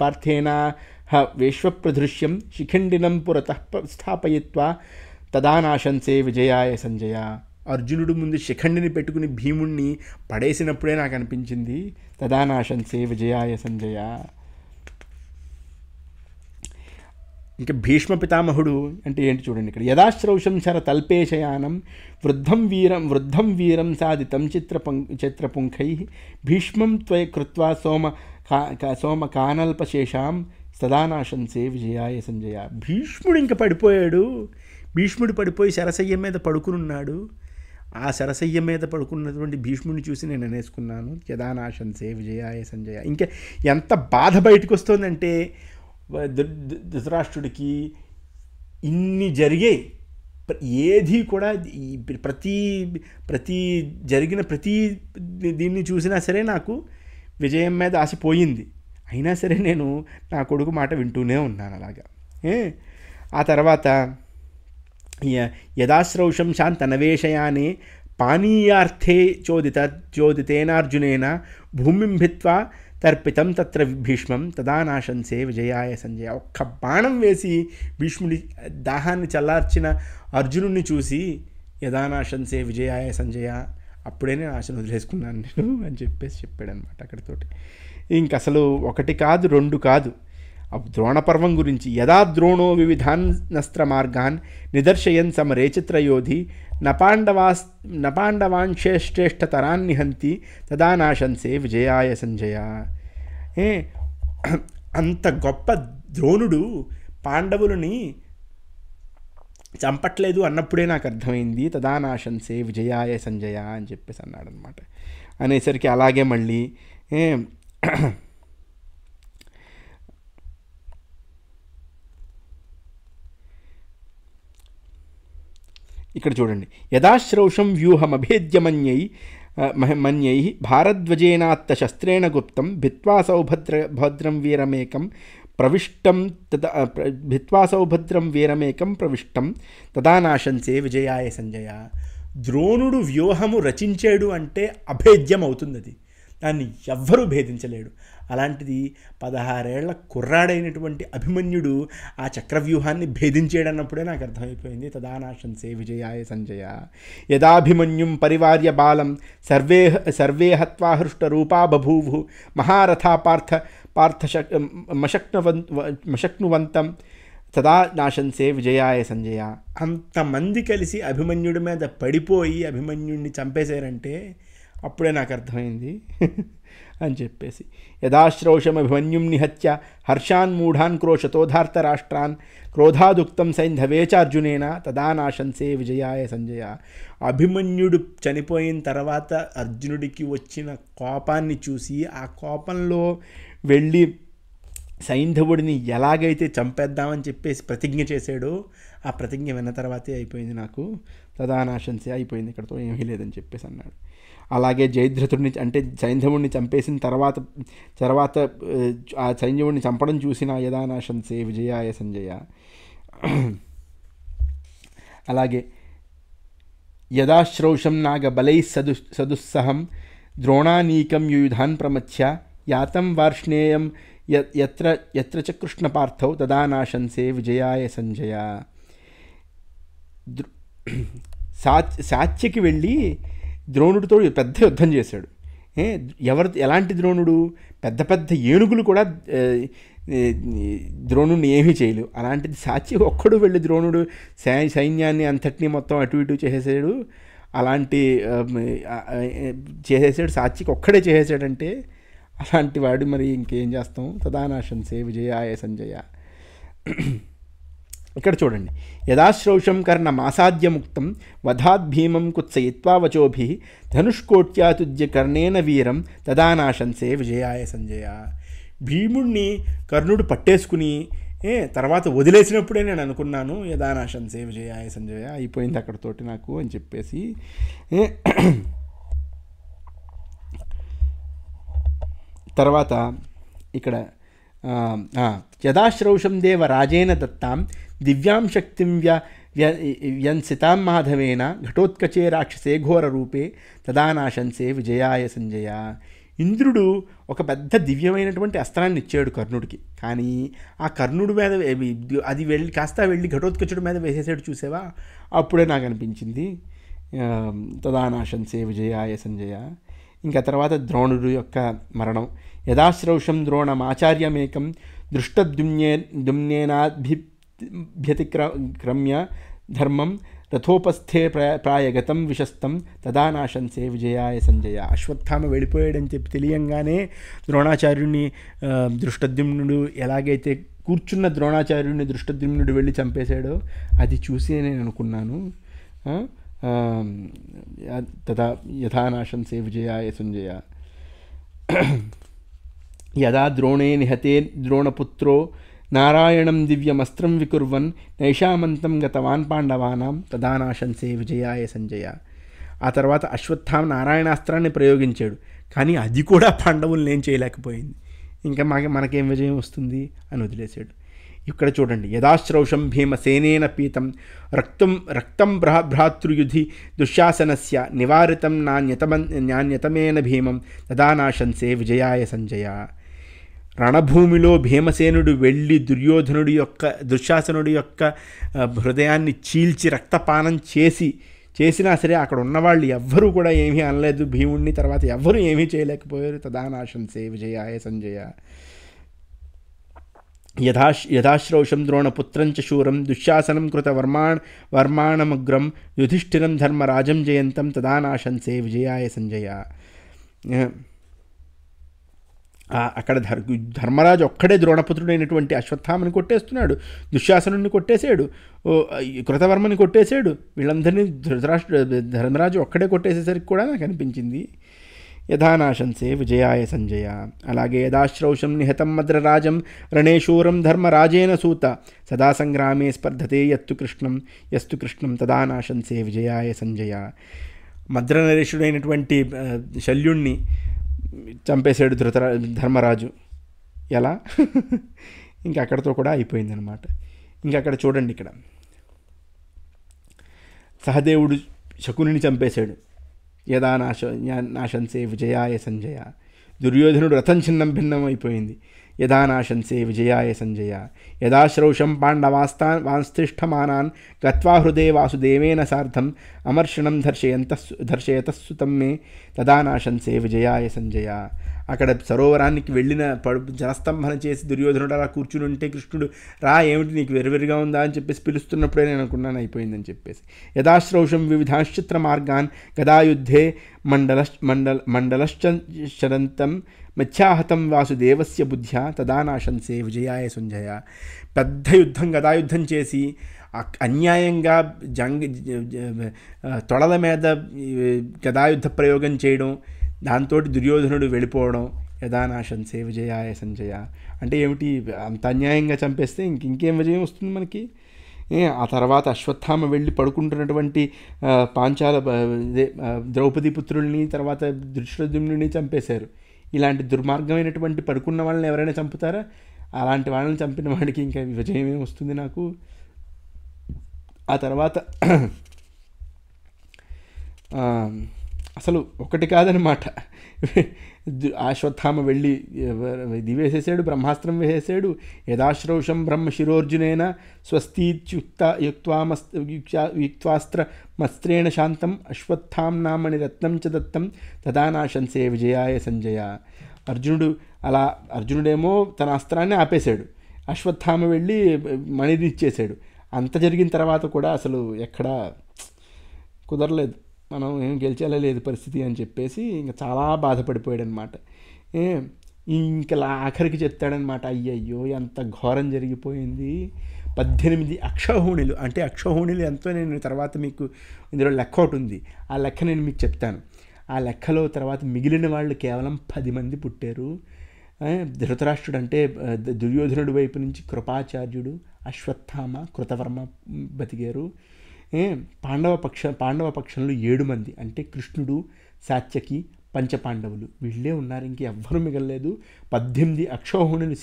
పార్థేనా విశ్వప్రదృశ్యం శిఖండినం పురతః స్థాపయిత్వా తదా నాశంసే విజయాయ సంజయ. అర్జునుడు ముందు శిఖండిని పెట్టుకుని భీముణ్ణి పడేసినప్పుడే నాకు అనిపించింది తదా నాశంసే విజయాయ సంజయ. ఇంకా భీష్మ పితామహుడు అంటే ఏంటి చూడండి ఇక్కడ, యదాశ్రౌషం శర తల్పేశయానం వృద్ధం వీరం సాధితం చిత్రపుంఖై భీష్మం త్వయ కృత్వా సోమ కానల్పశేషాం తదా నాశంసే విజయాయ సంజయ. భీష్ముడు ఇంకా పడిపోయాడు. భీష్ముడు పడిపోయి శరశయ్య మీద పడుకునున్నాడు. ఆ శరశయ్య మీద పడుకున్నటువంటి భీష్ముడిని చూసి నేను అనేసుకున్నాను యదా నాశంసే విజయాయ సంజయ. ఇంకా ఎంత బాధ బయటకు వస్తుందంటే, ధృతరాష్ట్రుడికి ఇన్ని జరిగాయి, ఏది కూడా జరిగిన ప్రతి దీన్ని చూసినా సరే నాకు విజయం మీద ఆశపోయింది. అయినా సరే నేను నా కొడుకు మాట వింటూనే ఉన్నాను అలాగా. ఆ తర్వాత యదాశ్రౌషం శాంతనవేశయానే పానీయార్థే చోదితేనార్జునేన భూమిం భిత్వా తర్పితం తత్ర భీష్మం తదా నాశంసే విజయాయ సంజయ. ఒక్క బాణం వేసి భీష్ముడి దాహాన్ని చల్లార్చిన అర్జునుడిని చూసి యదా నాశంసే విజయాయ సంజయ, అప్పుడే నేను ఆశను వదిలేసుకున్నాను నేను అని చెప్పాడనమాట అక్కడితోటి. ఇంక అసలు ఒకటి కాదు రెండు కాదు, ద్రోణపర్వం గురించి యదా ద్రోణో వివిధాన్నస్త్ర మార్గాన్ నిదర్శయన్ సమరే చిత్రయోధి నపాండవాంశ్రేష్ఠతరాన్ నిహంతి తదా నాశంసే విజయాయ సంజయ. అంత గొప్ప ద్రోణుడు పాండవులని చంపట్లేదు అన్నప్పుడే నాకు అర్థమైంది తదా నాశంసే విజయాయ సంజయ అని చెప్పేసి అన్నాడనమాట. అనేసరికి అలాగే మళ్ళీ ఇక్కడ చూడండి, యదాశ్రౌషం వ్యూహమభేద్యమన్యై భారద్వజేనాత్త శస్త్రేణ గుప్తం భిత్వా సౌభద్రం వీరమేకం ప్రవిష్టం తదా నాశంసే విజయాయ సంజయ. ద్రోణుడు వ్యూహము రచించాడు అంటే అభేద్యం అవుతుంది. అది దాన్ని ఎవ్వరూ భేదించలేడు. అలాంటిది 16 ఏళ్ల కుర్రాడైనటువంటి అభిమన్యుడు ఆ చక్రవ్యూహాన్ని భేదించేయడన్నప్పుడే నాకు అర్థమైపోయింది. తదానాశంసే విజయాయ సంజయ యదాభిమన్యుం పరివార్య బాలం సర్వే హత్వా హృష్టరూపా బభూవు మహారథా పార్థ మశక్నువంతం తదా నాశంసే విజయాయ సంజయ. అంతమంది కలిసి అభిమన్యుడి మీద పడిపోయి అభిమన్యుడిని చంపేశారంటే అప్పుడే నాకు అర్థమైంది అని చెప్పేసి యదాశ్రౌషం అభిమన్యుం నిహత్య హర్షాన్ మూఢాన్ క్రోశతోధార్త రాష్ట్రాన్ క్రోధాదుక్తం సైంధవేచార్జునేన తదా నాశంసే విజయాయ సంజయ. అభిమన్యుడు చనిపోయిన తర్వాత అర్జునుడికి వచ్చిన కోపాన్ని చూసి ఆ కోపంలో వెళ్ళి సైంధవుడిని ఎలాగైతే చంపేద్దామని చెప్పేసి ప్రతిజ్ఞ చేశాడో ఆ ప్రతిజ్ఞ విన్న తర్వాతే అయిపోయింది నాకు. తదానాశంసే అయిపోయింది, ఇక్కడతో ఏమీ లేదని చెప్పేసి అన్నాడు. అలాగే జయద్రథుడిని అంటే సైంధవుడిని చంపేసిన తర్వాత ఆ సైంధవుడిని చంపడం చూసిన యదానాశంసే విజయాయ సంజయ. అలాగే యదాశ్రౌషం నాగబలై సదుస్సహం ద్రోణానీకం యుయుధాన్ ప్రమథ్య యాతం వార్ష్ణేయం యత్ర చ కృష్ణపార్థౌ తదానాశంసే విజయాయ సంజయ. సాత్యకి వెళ్ళి ద్రోణుడితో పెద్ద యుద్ధం చేశాడు. ఎలాంటి ద్రోణుడు? పెద్ద పెద్ద ఏనుగులు కూడా ద్రోణుడిని ఏమీ చేయలేవు. అలాంటిది సాత్య ఒక్కడు వెళ్ళి ద్రోణుడు సైన్యాన్ని అంతటినీ మొత్తం అటు ఇటు చేసేసాడు. అలాంటి చేసేసాడు, సాత్యకి ఒక్కడే చేసేసాడంటే అలాంటి వాడు మరి ఇంకేం చేస్తాం. తదానాశంసే విజయాయ సంజయ. ఇక్కడ చూడండి, యదాశ్రౌషం కర్ణమాసాద్యముక్తం వధాత్ భీమం కుత్సయిత్వా వచోభి ధనుష్కోట్యాతుజ్య కర్ణేన వీరం తదానాశంసే విజయాయ సంజయ. భీముణ్ణి కర్ణుడు పట్టేసుకుని తర్వాత వదిలేసినప్పుడే నేను అనుకున్నాను యదానాశంసే విజయాయ సంజయ, అయిపోయింది అక్కడతోటి నాకు అని చెప్పేసి. తర్వాత ఇక్కడ యదాశ్రౌషం దేవ రాజేన దత్తాం దివ్యాం శక్తిం వ్యన్సితాం మాధవేన ఘటోత్కచే రాక్షసే ఘోర రూపే తదానాశంసే విజయాయ సంజయ. ఇంద్రుడు ఒక పెద్ద దివ్యమైనటువంటి అస్త్రాన్ని ఇచ్చాడు కర్ణుడికి, కానీ ఆ కర్ణుడి మీద అది వెళ్ళి ఘటోత్కచుడి మీద వేసేసాడు చూసావా, అప్పుడే నాకు అనిపించింది తదానాశంసే విజయాయ సంజయ. ఇంకా తర్వాత ద్రోణుడు యొక్క మరణం. యదాశ్రౌషం ద్రోణమాచార్యమేకం దృష్టద్యుమ్నేనాభ్యతిక్రమ్య ధర్మం రథోపస్థే ప్రాయగతం విశస్తం తదానాశంసే విజయాయ సంజయ. అశ్వత్థామ వెళ్ళిపోయాడని చెప్పి తెలియంగానే ద్రోణాచార్యుడిని దృష్టద్యుమ్నుడు ఎలాగైతే కూర్చున్న ద్రోణాచార్యుడిని దృష్టద్యుమ్నుడు వెళ్ళి చంపేశాడో అది చూసి నేను అనుకున్నాను తదా యథానాశంసే విజయాయ సంజయ. యదా ద్రోణే నిహతే ద్రోణపుత్రో నారాయణం దివ్యమస్త్రం వికుర్వన్ నైషామంతం గతవాన్ పాండవానాం తదానాశంసే విజయాయ సంజయ. ఆ తర్వాత అశ్వత్థామ నారాయణాస్త్రాన్ని ప్రయోగించాడు, కానీ అది కూడా పాండవుల్ని ఏం చేయలేకపోయింది. ఇంకా మనకేం విజయం వస్తుంది అని వదిలేశాడు. ఇక్కడ చూడండి, యదాశ్రౌషం భీమసేనేన పీతం రక్తం భ్రాతృయుధి దుశ్శాసనస్య నివారితం నాణ్యతమేన భీమం తదానాశంసే విజయాయ సంజయ. రణభూమిలో భీమసేనుడు వెళ్ళి దుశ్శాసనుడి యొక్క హృదయాన్ని చీల్చి రక్తపానం చేసినా సరే అక్కడ ఉన్నవాళ్ళు ఎవ్వరూ కూడా ఏమీ అనలేదు భీముడిని, తర్వాత ఎవ్వరూ ఏమీ చేయలేకపోయారు. తదానాశంసే విజయాయ సంజయ. యథాశ్రౌషం ద్రోణపుత్రంచ శూరం దుశ్శాసనం కృత వర్మాణమగ్రం యుధిష్ఠిరం ధర్మరాజం జయంతం తదానాశంసే విజయాయ సంజయ. అక్కడ ధర్మరాజు ఒక్కడే ద్రోణపుత్రుడైనటువంటి అశ్వత్థామని కొట్టేస్తున్నాడు, దుశ్శాసనుడిని కొట్టేశాడు, కృతవర్మని కొట్టేశాడు, వీళ్ళందరినీ ధర్మరాజు ఒక్కడే కొట్టేసేసరికి కూడా నాకు అనిపించింది యథానాశంసే విజయాయ సంజయ. అలాగే యదాశ్రౌషం నిహతం మద్రరాజం రణేశూరం ధర్మరాజేన సూత సదా సంగ్రామే స్పర్ధతే యస్తు కృష్ణం తదానాశంసే విజయాయ సంజయ. మద్రనరేషుడైనటువంటి శల్యుణ్ణి చంపేశాడు ధర్మరాజు. ఎలా? ఇంకా అక్కడితో కూడా అయిపోయిందనమాట. ఇంకా అక్కడ చూడండి, ఇక్కడ సహదేవుడు శకునిని చంపేశాడు. యదా నాశంసే విజయాయ సంజయ. దుర్యోధనుడు రథం చిన్నం భిన్నం అయిపోయింది. యదానాశంసే విజయాయ సంజయ యదాశ్రౌషం పాండవాస్తాన్వాంస్తిష్టమానాన్ గత్వా హృదే వాసుదేవేన సార్ధం అమర్షణం దర్శయతస్సుతం మే తదానాశంసే విజయాయ సంజయ. అక్కడ సరోవరానికి వెళ్ళిన జనస్తంభన చేసి దుర్యోధనుడు అలా కూర్చుని ఉంటే కృష్ణుడు రా ఏమిటి నీకు వెర్రిగా ఉందా అని చెప్పేసి పిలుస్తున్నప్పుడే నేను అనుకున్నాను అయిపోయిందని చెప్పేసి. యదాశ్రౌషం వివిధాశ్చిత్ర మార్గాన్ గదాయుద్ధే మండలశ్చరంతం మధ్యాహతం వాసుదేవస్య బుద్ధ్యా తదానాశంసే విజయాయ సంజయ. పెద్ద యుద్ధం గదాయుద్ధం చేసి అన్యాయంగా తొడల మీద గదాయుద్ధ ప్రయోగం చేయడం, దాంతో దుర్యోధనుడు వెళ్ళిపోవడం. యదానాశంసే విజయాయ సంజయ అంటే ఏమిటి, అంత అన్యాయంగా చంపేస్తే ఇంకేం విజయం వస్తుంది మనకి. ఆ తర్వాత అశ్వత్థామ వెళ్ళి పడుకుంటున్నటువంటి పాంచాల ద్రౌపది పుత్రుల్ని తర్వాత దృష్టద్యుమ్నుని చంపేశారు. ఇలాంటి దుర్మార్గమైనటువంటి పడుకున్న వాళ్ళని ఎవరైనా చంపుతారా? అలాంటి వాళ్ళని చంపిన వాడికి ఇంకా విజయం ఏమి వస్తుంది నాకు. ఆ తర్వాత అసలు ఒకటి కాదనమాట, అశ్వత్థామ వెళ్ళి ఇది వేసేసాడు, బ్రహ్మాస్త్రం వేసేసాడు. యదాశ్రౌషం బ్రహ్మశిరోర్జునేన స్వస్తియుక్తాస్త్రమస్త్రేణ శాంతం అశ్వత్థాంనామణి రత్నం చ దత్తం తదానాశంసే విజయాయ సంజయ. అర్జునుడేమో తన అస్త్రాన్ని ఆపేశాడు, అశ్వత్థామ వెళ్ళి మణిని ఇచ్చేశాడు. అంత జరిగిన తర్వాత కూడా అసలు ఎక్కడా కుదరలేదు, మనం ఏం గెలిచేలా లేదు పరిస్థితి అని చెప్పేసి ఇంకా చాలా బాధపడిపోయాడు అనమాట. ఇంకా ఆఖరికి చెప్తాడనమాట, అయ్యయ్యో ఎంత ఘోరం జరిగిపోయింది. 18 అక్షౌహిణులు, అంటే అక్షౌహిణులు ఎంతో నేను తర్వాత మీకు ఇందులో లెక్క ఒకటి ఉంది, ఆ లెక్క నేను మీకు చెప్తాను. ఆ లెక్కలో తర్వాత మిగిలిన వాళ్ళు కేవలం 10 మంది పుట్టారు. ధృతరాష్ట్రుడు అంటే దుర్యోధనుడి వైపు నుంచి కృపాచార్యుడు, అశ్వత్థామ, కృతవర్మ బతికారు. పాండవ పక్షంలో 7 మంది, అంటే కృష్ణుడు, సాత్యకి, పంచపాండవులు వీళ్ళే ఉన్నారు, ఇంకెవ్వరూ మిగలలేదు. 18 అక్షౌహిణులు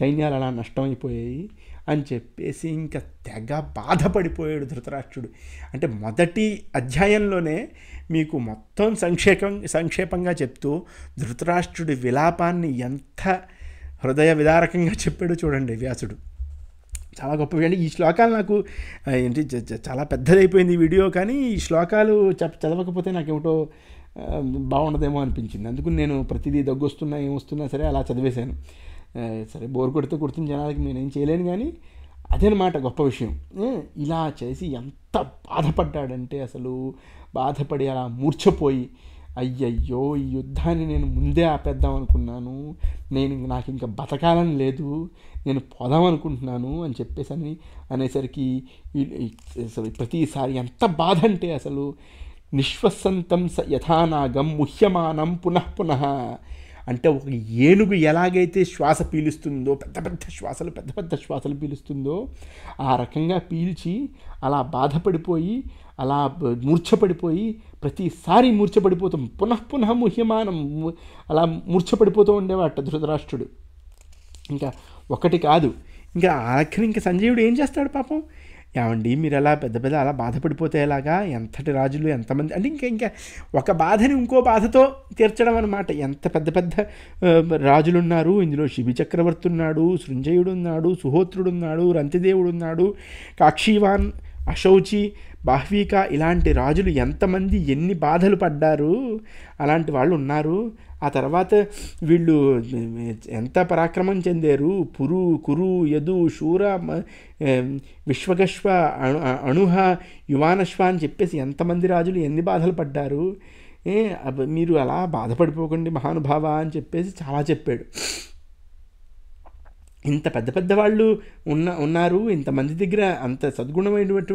సైన్యాలు అలా నష్టమైపోయాయి అని చెప్పేసి ఇంకా తెగ బాధపడిపోయాడు ధృతరాష్ట్రుడు. అంటే మొదటి అధ్యాయంలోనే మీకు మొత్తం సంక్షేపంగా చెప్తూ ధృతరాష్ట్రుడి విలాపాన్ని ఎంత హృదయ విదారకంగా చెప్పాడో చూడండి వ్యాసుడు. చాలా గొప్పవి. అంటే ఈ శ్లోకాలు నాకు ఏంటి చాలా పెద్దదైపోయింది ఈ వీడియో, కానీ ఈ శ్లోకాలు చదవకపోతే నాకేమిటో బాగుండదేమో అనిపించింది. అందుకు నేను ప్రతిదీ దగ్గొస్తున్నా ఏమొస్తున్నా సరే అలా చదివేశాను. సరే బోర్ కొడుతుంది జనాలకి, నేనేం చేయలేను, కానీ అదేనమాట గొప్ప విషయం. ఇలా చేసి ఎంత బాధపడ్డాడంటే అసలు బాధపడి అలా మూర్ఛపోయి, అయ్యయ్యో ఈ యుద్ధాన్ని నేను ముందే ఆపేద్దాం అనుకున్నాను, నాకు ఇంకా బతకాలని లేదు, నేను పోదాం అనుకుంటున్నాను అని చెప్పేసి అనేసరికి అసలు ప్రతిసారి ఎంత బాధ అంటే అసలు నిశ్వసంతం యథానాగం ముహ్యమానం పునః. అంటే ఒక ఏనుగు ఎలాగైతే శ్వాస పీలుస్తుందో, పెద్ద పెద్ద శ్వాసలు పీలుస్తుందో, ఆ రకంగా పీల్చి అలా బాధపడిపోయి అలా మూర్ఛపడిపోయి ప్రతిసారి మూర్ఛపడిపోతాం, పునః ముహ్యమానం అలా మూర్ఛపడిపోతూ ఉండేవాట ధృతరాష్ట్రుడు. ఇంకా ఒకటి కాదు, ఇంకా ఆఖరి ఇంకా సంజయుడు ఏం చేస్తాడు పాపం. ఏమండి మీరు అలా పెద్ద అలా బాధపడిపోతే ఎలాగా, ఎంతటి రాజులు ఎంతమంది, అంటే ఇంకా ఒక బాధని ఇంకో బాధతో తీర్చడం అనమాట. ఎంత పెద్ద రాజులు ఉన్నారు ఇందులో. శిబి చక్రవర్తి ఉన్నాడు, సృంజయుడు ఉన్నాడు, సుహోత్రుడు ఉన్నాడు, రంతిదేవుడు ఉన్నాడు, కాక్షీవాన్, అశౌచి, బాహ్వీక, ఇలాంటి రాజులు ఎంతమంది ఎన్ని బాధలు పడ్డారు, అలాంటి వాళ్ళు ఉన్నారు. ఆ తర్వాత వీళ్ళు ఎంత పరాక్రమం చెందారు. కురు, యదు, శూర, విశ్వగశ్వ, అణుహ, యువానశ్వ అని చెప్పేసి ఎంతమంది రాజులు ఎన్ని బాధలు పడ్డారు. మీరు అలా బాధపడిపోకండి మహానుభావ అని చెప్పేసి చాలా చెప్పాడు. ఇంత పెద్ద వాళ్ళు ఉన్నారు, ఇంతమంది దగ్గర అంత సద్గుణమైనటువంటి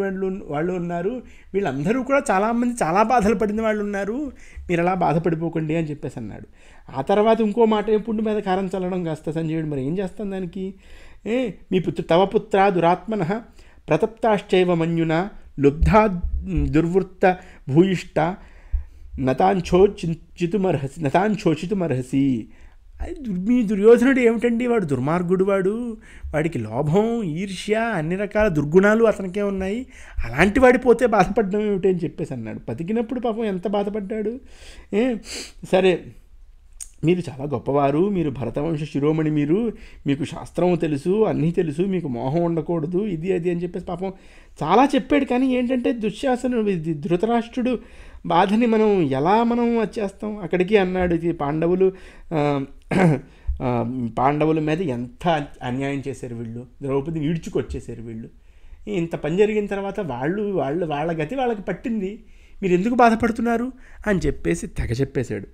వాళ్ళు ఉన్నారు, వీళ్ళందరూ కూడా చాలామంది చాలా బాధలు పడిన వాళ్ళు ఉన్నారు, మీరు అలా బాధపడిపోకండి అని చెప్పేసి అన్నాడు. ఆ తర్వాత ఇంకో మాట, పుండు మీద కారం చల్లడం కాస్త సంజయుడు మరి ఏం చేస్తాం దానికి. మీ తవ పుత్ర దురాత్మన ప్రతప్తాశ్చైవ మన్యున లుబ్ధా దుర్వృత్త భూయిష్ట నతాంచోచితుమర్హసి. మీ దుర్యోధనుడు ఏమిటండి, వాడు దుర్మార్గుడు, వాడికి లోభం, ఈర్ష్య, అన్ని రకాల దుర్గుణాలు అతనికే ఉన్నాయి, అలాంటి వాడి పోతే బాధపడడం ఏమిటి అని చెప్పేసి అన్నాడు. బతికినప్పుడు పాపం ఎంత బాధపడ్డాడు. సరే మీరు చాలా గొప్పవారు, మీరు భరతవంశ శిరోమణి, మీకు శాస్త్రం తెలుసు, అన్నీ తెలుసు, మీకు మోహం ఉండకూడదు, ఇది అది అని చెప్పేసి పాపం చాలా చెప్పాడు. కానీ ఏంటంటే ధృతరాష్ట్రుడు బాధని ఎలా వచ్చేస్తాం అక్కడికి అన్నాడు. ఇది పాండవుల మీద ఎంత అన్యాయం చేశారు వీళ్ళు, ద్రౌపదిని ఈడ్చుకొచ్చేసారు వీళ్ళు. ఇంత పని జరిగిన తర్వాత వాళ్ళ గతి వాళ్ళకి పట్టింది, మీరు ఎందుకు బాధపడుతున్నారు అని చెప్పేసి తెగ చెప్పేశాడు.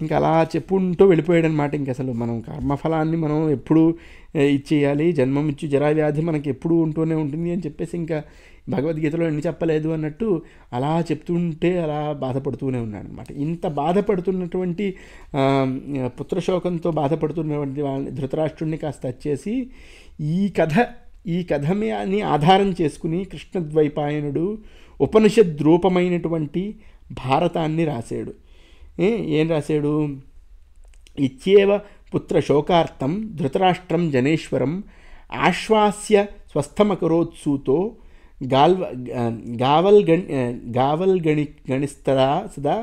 ఇంకా అలా చెప్పుకుంటూ వెళ్ళిపోయాడు అనమాట. ఇంక అసలు మనం కర్మఫలాన్ని మనం ఎప్పుడు ఇచ్చేయాలి, జన్మం ఇచ్చి జరావ్యాధి మనకి ఎప్పుడు ఉంటూనే ఉంటుంది అని చెప్పేసి ఇంకా భగవద్గీతలో ఎన్ని చెప్పలేదు అన్నట్టు అలా చెప్తుంటే అలా బాధపడుతూనే ఉన్నాడు అనమాట. ఇంత బాధపడుతున్నటువంటి పుత్రశోకంతో బాధపడుతున్నటువంటి వాళ్ళని ధృతరాష్ట్రుడిని కాస్త వచ్చేసి ఈ కథని ఆధారం చేసుకుని కృష్ణద్వైపాయనుడు ఉపనిషద్ రూపమైనటువంటి భారతాన్ని రాశాడు. ఏం రాశాడు? ఇచ్చేవ పుత్ర శోకార్థం ధృతరాష్ట్రం జనేశ్వరం ఆశ్వాస్య స్వస్థమకరోత్సూతో గణిస్తదా సదా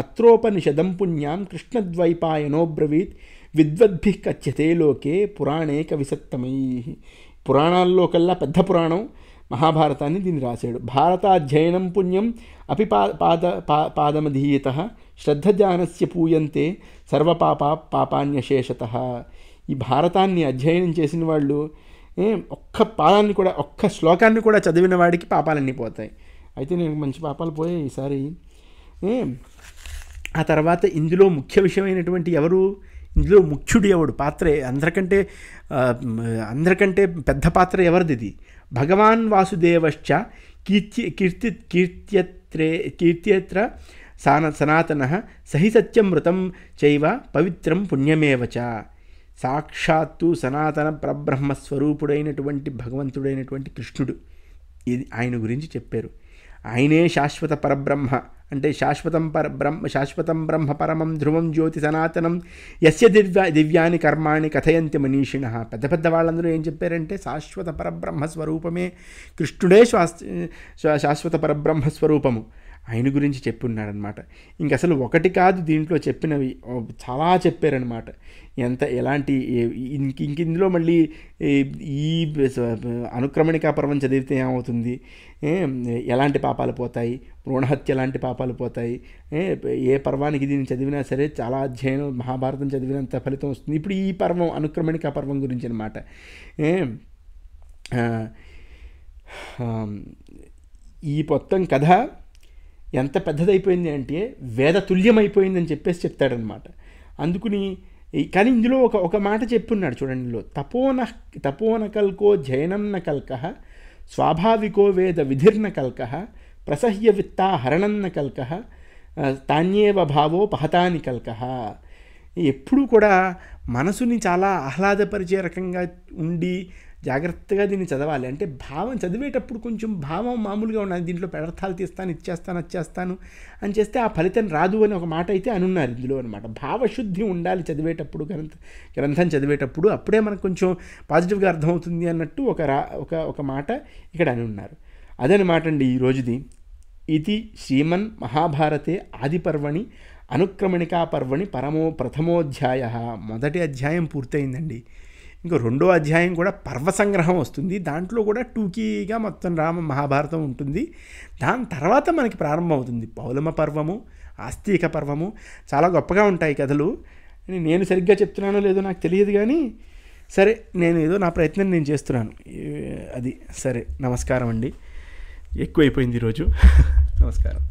అత్రోపనిషదం పుణ్యాం కృష్ణద్వైపాయనోబ్రవీత్ విద్వద్భిః కథ్యతే లోకే పురాణే కవిసత్తమై. పురాణాల్లో కల్లా పెద్ద పురాణం మహాభారతాన్ని దీన్ని రాశాడు. భారతాధ్యయనం పుణ్యం అపి పాదమధీయతః శ్రద్ధజానస్య పూయంతే పాపాన్యశేషతః. ఈ భారతాన్ని అధ్యయనం చేసిన వాళ్ళు ఒక్క శ్లోకాన్ని కూడా చదివిన వాడికి పాపాలన్నీ పోతాయి. అయితే నేను మంచి పాపాలు పోయాయి ఈసారి. ఆ తర్వాత ఇందులో ముఖ్య విషయమైనటువంటి ఇందులో ముఖ్యుడు ఎవడు? పాత్ర అందరికంటే పెద్ద పాత్ర ఎవరిది? ఇది భగవాన్ వాసుదేవశ్చ కీర్త్యత్ర సనాతనః సహి సత్యమృతం చైవ పవిత్రం పుణ్యమేవచ. సాక్షాత్తు సనాతన పరబ్రహ్మస్వరూపుడైనటువంటి భగవంతుడైనటువంటి కృష్ణుడు, ఇది ఆయన గురించి చెప్పారు. ఆయనే శాశ్వత పరబ్రహ్మ, అంటే శాశ్వతం బ్రహ్మ పరమం ధ్రువం జ్యోతి సనాతనం యస్య దివ్యాని కర్మాణి కథయంతి మనీషిణః. పెద్ద వాళ్ళందరూ ఏం చెప్పారంటే శాశ్వత పరబ్రహ్మ స్వరూపమే కృష్ణుడే శాశ్వత పరబ్రహ్మ స్వరూపము, ఆయన గురించి చెప్పున్నాడనమాట. ఇంక అసలు ఒకటి కాదు దీంట్లో చెప్పినవి, చాలా చెప్పారనమాట. ఎలాంటి ఇందులో మళ్ళీ ఈ అనుక్రమణికా పర్వం చదివితే ఏమవుతుంది, ఎలాంటి పాపాలు పోతాయి, భ్రూణహత్య లాంటి పాపాలు పోతాయి, ఏ పర్వానికి దీన్ని చదివినా సరే చాలా అధ్యయనం మహాభారతం చదివినంత ఫలితం వస్తుంది. ఇప్పుడు ఈ పర్వం అనుక్రమణికా పర్వం గురించి అనమాట. ఈ మొత్తం కథ ఎంత పెద్దదైపోయింది అంటే వేద తుల్యమైపోయిందని చెప్పేసి చెప్తాడనమాట. అందుకుని కానీ ఇందులో ఒక మాట చెప్పున్నాడు చూడండి. ఇందులో తపోనకల్కో జయనం న కల్కః స్వాభావికో వేద విధిర్న కల్కః ప్రసహ్య విత్తా హరణం న కల్కః తాన్యేవ భావో పహతాని కల్కః. ఎప్పుడూ కూడా మనసుని చాలా ఆహ్లాదపరిచే రకంగా ఉండి జాగ్రత్తగా దీన్ని చదవాలి. అంటే భావం చదివేటప్పుడు కొంచెం భావం మామూలుగా ఉండాలి. దీంట్లో పెడర్థాలు తీస్తాను, వచ్చేస్తాను అని చేస్తే ఆ ఫలితం రాదు అని ఒక మాట అయితే అనున్నారు ఇందులో అనమాట. భావశుద్ధి ఉండాలి చదివేటప్పుడు, గ్రంథం చదివేటప్పుడు, అప్పుడే మనకు కొంచెం పాజిటివ్గా అర్థమవుతుంది అన్నట్టు ఒక మాట ఇక్కడ అని ఉన్నారు. అదనమాట అండి ఈరోజుది. ఇది శ్రీమన్ మహాభారతే ఆదిపర్వణి అనుక్రమణికా పర్వణి ప్రథమోధ్యాయ. మొదటి అధ్యాయం పూర్తయిందండి. ఇంకో రెండో అధ్యాయం కూడా పర్వ సంగ్రహం వస్తుంది. దాంట్లో కూడా టూకీగా మొత్తం మహాభారతం ఉంటుంది. దాని తర్వాత మనకి ప్రారంభమవుతుంది పౌలమ పర్వము, ఆస్తిక పర్వము. చాలా గొప్పగా ఉంటాయి కథలు. నేను సరిగ్గా చెప్తున్నానో లేదో నాకు తెలియదు, కానీ సరే నేను ఏదో నా ప్రయత్నం నేను చేస్తున్నాను. అది సరే. నమస్కారం అండి, ఎక్కువైపోయింది ఈరోజు. నమస్కారం.